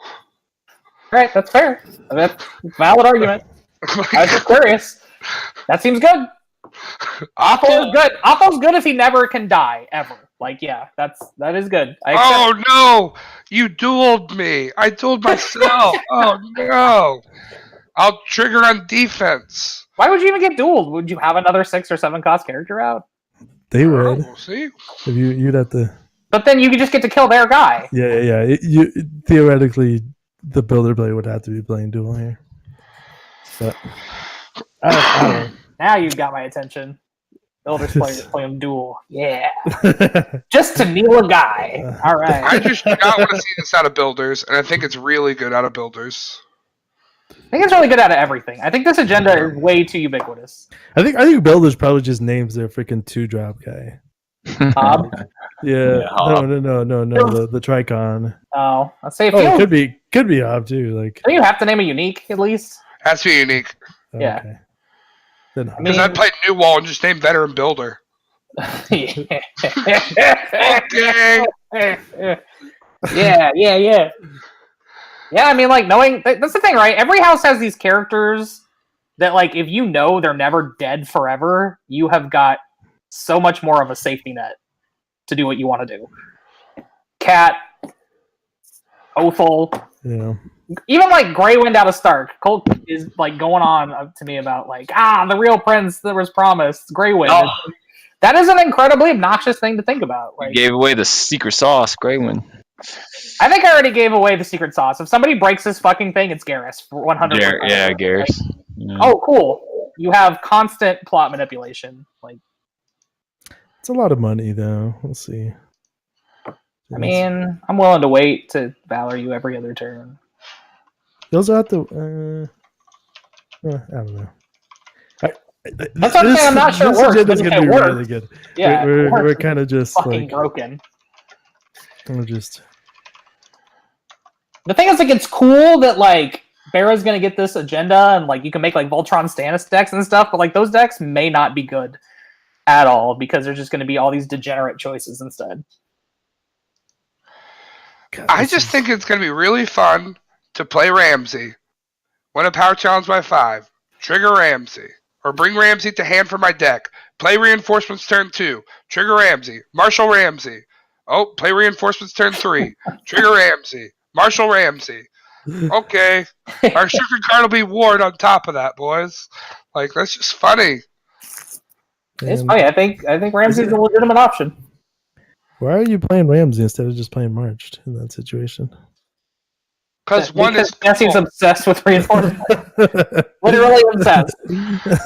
Right, that's fair. That's a valid argument. I was just curious. That seems good. Athel is good. Athel's good if he never can die ever. Like, yeah, that is good. Oh no! You dueled me. I dueled myself. Oh no! I'll trigger on defense. Why would you even get dueled? Would you have another 6 or 7 cost character out? They would. We'll see. If you'd have to. But then you could just get to kill their guy. Yeah. You theoretically the builder player would have to be playing dual here. But I don't know. Now you've got my attention. Builders playing duel. Yeah. Just to kneel a guy. All right. I just do not want to see this out of builders, and I think it's really good out of builders. I think it's really good out of everything. I think this agenda is way too ubiquitous. I think builders probably just names their freaking 2-drop guy. Yeah. No. The Tricon. Oh, let's say it could be Ob too. Like, do you have to name a unique at least? Has to be unique. Yeah. Okay. Then Because I'd play New Wall and just name veteran builder. Okay. Yeah. Yeah, I mean, like, knowing... That's the thing, right? Every house has these characters that, like, if you know they're never dead forever, you have got so much more of a safety net to do what you want to do. Cat, Othel... Yeah. Even like Greywind out of Stark, Colt is like going on to me about like the real prince that was promised, Greywind. Oh. That is an incredibly obnoxious thing to think about. Like, You gave away the secret sauce, Greywind. I think I already gave away the secret sauce. If somebody breaks this fucking thing, it's Garrus for 100%. Yeah, Garrus. Yeah. Oh, cool. You have constant plot manipulation. Like, It's a lot of money though. We'll see. I mean, I'm willing to wait to valor you every other turn. Those are at the. I don't know. That's what I'm saying. I'm not sure it works. This agenda's But if gonna it be works, really good. yeah, We're kind of just fucking like broken. we're just. The thing is, like, it's cool that like Barra's gonna get this agenda, and like you can make like Voltron Stannis decks and stuff, but like those decks may not be good at all because there's just gonna be all these degenerate choices instead. God, I just think it's going to be really fun to play Ramsey. Win a power challenge by 5. Trigger Ramsey. Or bring Ramsey to hand for my deck. Play reinforcements turn 2. Trigger Ramsey. Marshall Ramsey. Oh, play reinforcements turn 3. Trigger Ramsey. Marshall Ramsey. Okay. Our sugar card will be Ward on top of that, boys. Like, that's just funny. It's funny. I think Ramsey's a legitimate option. Why are you playing Ramsey instead of just playing Marched in that situation? Because one is Jesse's cool. obsessed with reinforcements. Literally obsessed.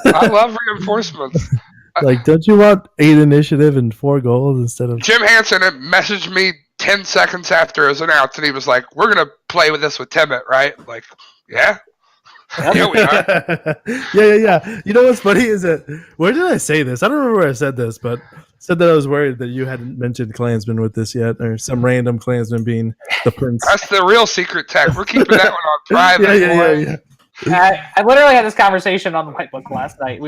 I love reinforcements. Like, don't you want 8 initiative and 4 gold instead of? Jim Hansen had messaged me 10 seconds after it was announced, and he was like, "We're gonna play with this with Timmet, right?" Like, yeah. Yeah, we are. Yeah. You know what's funny is that where did I say this? I don't remember where I said this, but said that I was worried that you hadn't mentioned Klansman with this yet, or some random Klansman being the prince. That's the real secret tech. We're keeping that one on private. Yeah. I literally had this conversation on the whitebook last night. I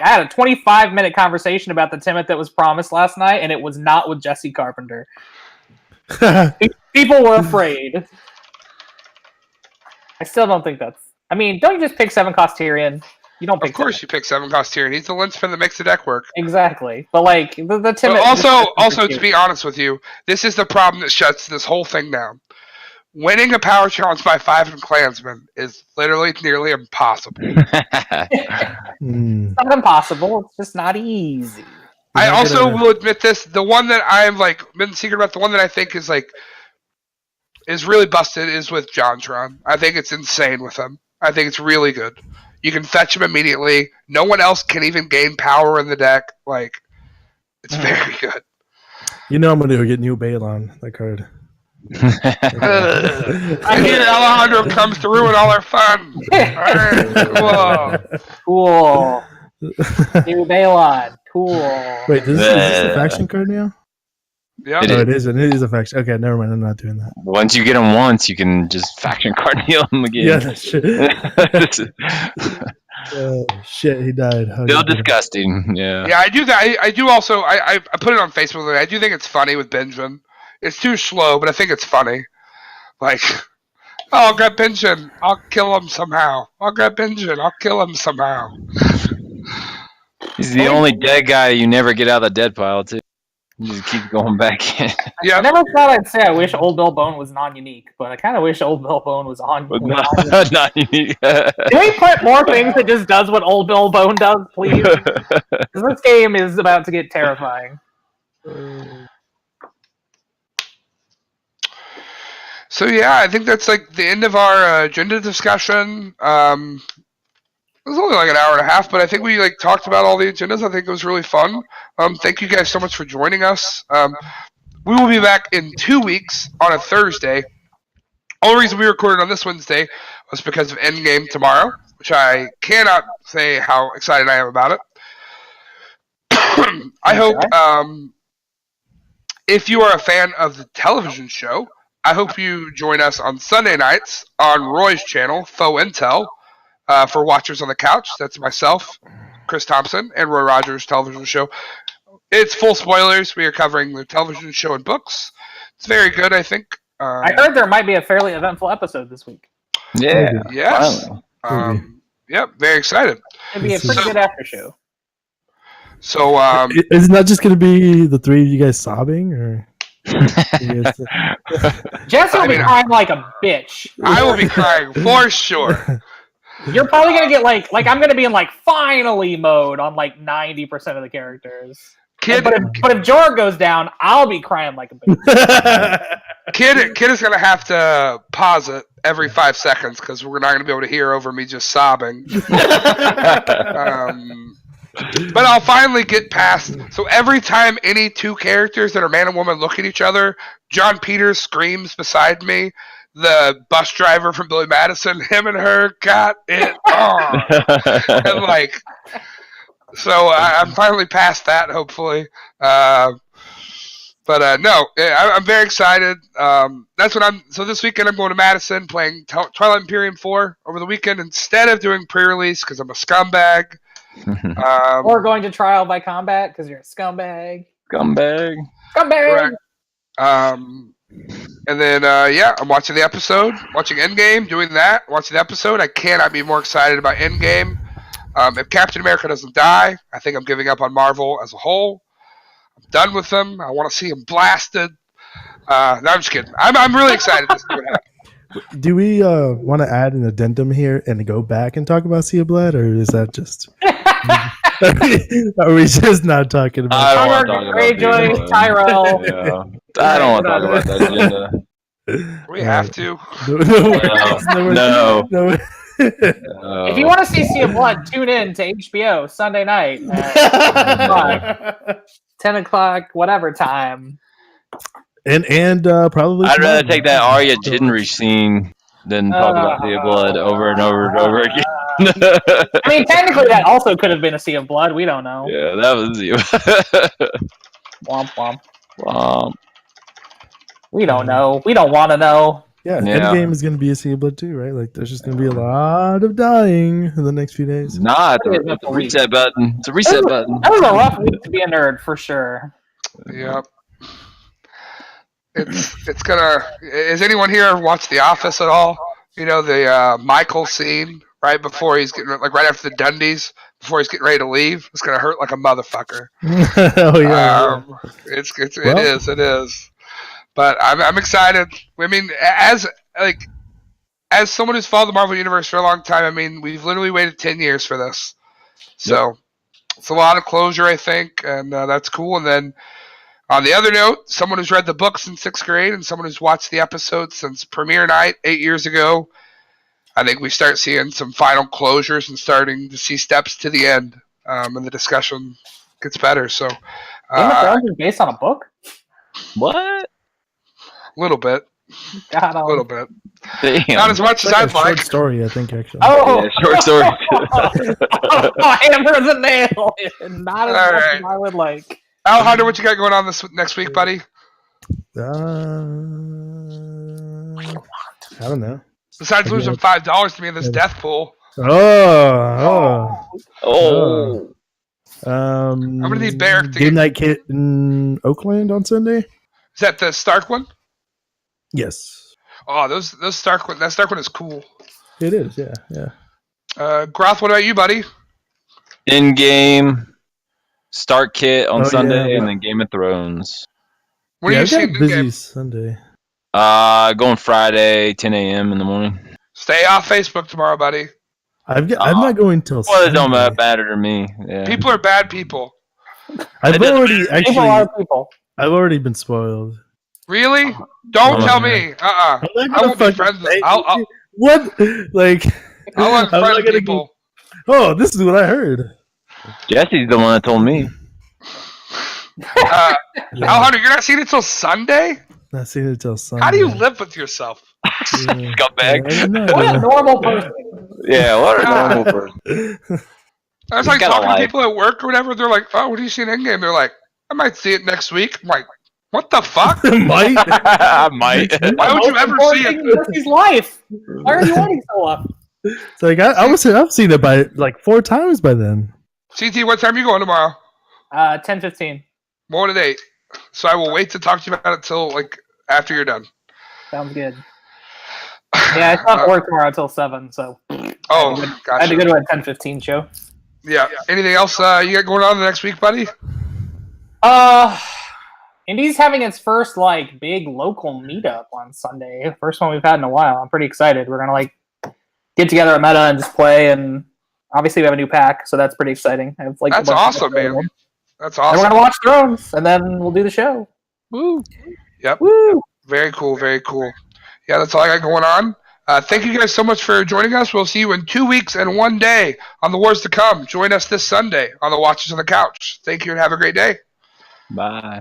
had a 25-minute conversation about the Timmet that was promised last night, and it was not with Jesse Carpenter. People were afraid. I still don't think that's. I mean, don't you just pick 7-cost Tyrion? You don't pick. Of course, you pick 7-cost Tyrion. He's the linchpin that makes the deck work. Exactly, but like the Timmet. But also, to be honest with you, this is the problem that shuts this whole thing down. Winning a power challenge by 5 in Klansman is literally nearly impossible. It's not impossible. It's just not easy. I also will admit this: the one that I've like been secret about, the one that I think is like is really busted, is with Jontron. I think it's insane with him. I think it's really good. You can fetch him immediately. No one else can even gain power in the deck. Like, it's very good. You know I'm going to go get new Balon, that card. I hear Alejandro comes to ruin all our fun. All right, Cool. New Balon. Cool. Wait, is this a faction card now? Yeah. It is a faction. Okay, never mind. I'm not doing that. Once you get him once, you can just faction card heal him again. Yeah, that's true. Oh, shit, he died. Still disgusting. Yeah. Yeah, I do that. I do also. I put it on Facebook. I do think it's funny with Benjamin. It's too slow, but I think it's funny. Like, oh, I'll grab Benjamin. I'll kill him somehow. I'll grab Benjamin. I'll kill him somehow. He's the only dead guy you never get out of the dead pile, too. You just keep going back in. Yeah. I never thought I'd say I wish Old Bill Bone was non-unique, but I kind of wish Old Bill Bone was on. Not unique. Can we put more things that just does what Old Bill Bone does, please? Because this game is about to get terrifying. So yeah, I think that's like the end of our agenda discussion. It was only like an hour and a half, but I think we like talked about all the agendas. I think it was really fun. Thank you guys so much for joining us. We will be back in 2 weeks on a Thursday. Only reason we recorded on this Wednesday was because of Endgame tomorrow, which I cannot say how excited I am about it. I hope if you are a fan of the television show, I hope you join us on Sunday nights on Roy's channel, Faux Intel, for Watchers on the Couch. That's myself, Chris Thompson, and Roy Rogers' television show. It's full spoilers. We are covering the television show and books. It's very good, I think. I heard there might be a fairly eventful episode this week. Yeah. Yes. Yep, very excited. It'd be a pretty good after show. So, is it not just going to be the three of you guys sobbing, or? Jesse will be crying like a bitch. I will be crying for sure. You're probably gonna get like I'm gonna be in like finally mode on like 90% of the characters. But if Jorg goes down, I'll be crying like a bitch. Kid is gonna have to pause it every 5 seconds because we're not gonna be able to hear over me just sobbing. But I'll finally get past. So every time any two characters that are man and woman look at each other, John Peters screams beside me. The bus driver from Billy Madison, him and her got it on. And like, so I'm finally past that, hopefully. No, I'm very excited. That's what So this weekend I'm going to Madison playing Twilight Imperium 4 over the weekend instead of doing pre-release because I'm a scumbag. Or going to trial by combat because you're a scumbag. Scumbag. Correct. And then, I'm watching the episode, watching Endgame, doing that, watching the episode. I cannot be more excited about Endgame. If Captain America doesn't die, I think I'm giving up on Marvel as a whole. I'm done with them. I want to see him blasted. No, I'm just kidding. I'm really excited to see what happens. Do we want to add an addendum here and go back and talk about Sea of Blood, or is that just... Are we just not talking about? I don't want to talk about Greyjoy, Tyrell. Yeah. I don't want to talk about that agenda. We have to. No. If you want to see Sea of Blood, tune in to HBO Sunday night at 10 o'clock, whatever time. And probably I'd rather take that Arya Ginrich scene than talk about Sea of Blood over and over and over again. I mean, technically, that also could have been a Sea of Blood. We don't know. Yeah, that was you. Womp womp. Womp. We don't know. We don't want to know. Yeah, Endgame is going to be a Sea of Blood too, right? Like, there's just going to be a lot of dying in the next few days. Nah, it's a reset button. It's a reset button. That was a rough week to be a nerd, for sure. Yep. It's gonna. Has anyone here watched The Office at all? You know the Michael scene right before he's getting right after the Dundies, before he's getting ready to leave. It's gonna hurt like a motherfucker. Oh yeah. It is. But I'm excited. I mean, as someone who's followed the Marvel Universe for a long time, I mean, we've literally waited 10 years for this. So it's a lot of closure, I think, and that's cool. And then on the other note, someone who's read the books in 6th grade and someone who's watched the episodes since premiere night 8 years ago, I think we start seeing some final closures and starting to see steps to the end, and the discussion gets better. So, Game of Thrones is based on a book? What? A little bit. God, a little bit. Damn. Not as much as I'd like. Short story, I think, actually. Oh, yeah, short story. Hammer the nail. Not as much as I would like. Alejandro, what you got going on this next week, buddy? I don't know. Besides losing $5 to me in this death pool. Oh. I'm gonna need Barrick to Game Night Kit in Oakland on Sunday. Is that the Stark one? Yes. Oh, those Stark one. That Stark one is cool. It is. Yeah. Groth, what about you, buddy? In-game Start Kit on Sunday, yeah. and then Game of Thrones. What are you seeing in busy game? Sunday. Going Friday, 10 a.m. in the morning. Stay off Facebook tomorrow, buddy. I'm not going till. Well, it don't Sunday. matter to me. Yeah. People are bad people. I've already People are people. I've already been spoiled. Really? Don't Oh, tell man. me. I'm not I gonna won't be fucking friends with. say I'll what? Like, unfriend I'm not gonna people. Oh, this is what I heard. Jesse's the one that told me. Alejandro, you're not seeing it till Sunday? Not seeing it till Sunday. How do you live with yourself? Scumbag. I don't know, What a man. normal person. Yeah, what a God. normal person. I was He's like got a talking to life. people at work or whatever. They're like, "Oh, what do you see in Endgame?" They're like, "I might see it next week." I'm like, "What the fuck? Might. I might. Why would you Most ever important see thing it?" in Jesse's life. Why are you waiting so long? It's like I've seen it by like 4 times by then. CT, what time are you going tomorrow? 10:15. More than 8. So I will wait to talk to you about it till like after you're done. Sounds good. Yeah, I still have to work tomorrow until 7, so Oh, I had gotcha. to go to a 10:15 show. Yeah. Anything else you got going on the next week, buddy? Indy's having its first like big local meetup on Sunday. First one we've had in a while. I'm pretty excited. We're gonna like get together at Meta and just play, and obviously we have a new pack, so that's pretty exciting. I have, like, a That's bunch of awesome, different man. ones. That's And we're awesome. gonna watch Thrones, and then we'll do the show. Woo. Yep. Woo! Very cool. Very cool. Yeah, that's all I got going on. Thank you guys so much for joining us. We'll see you in 2 weeks and 1 day on the Wars to Come. Join us this Sunday on the Watchers on the Couch. Thank you and have a great day. Bye.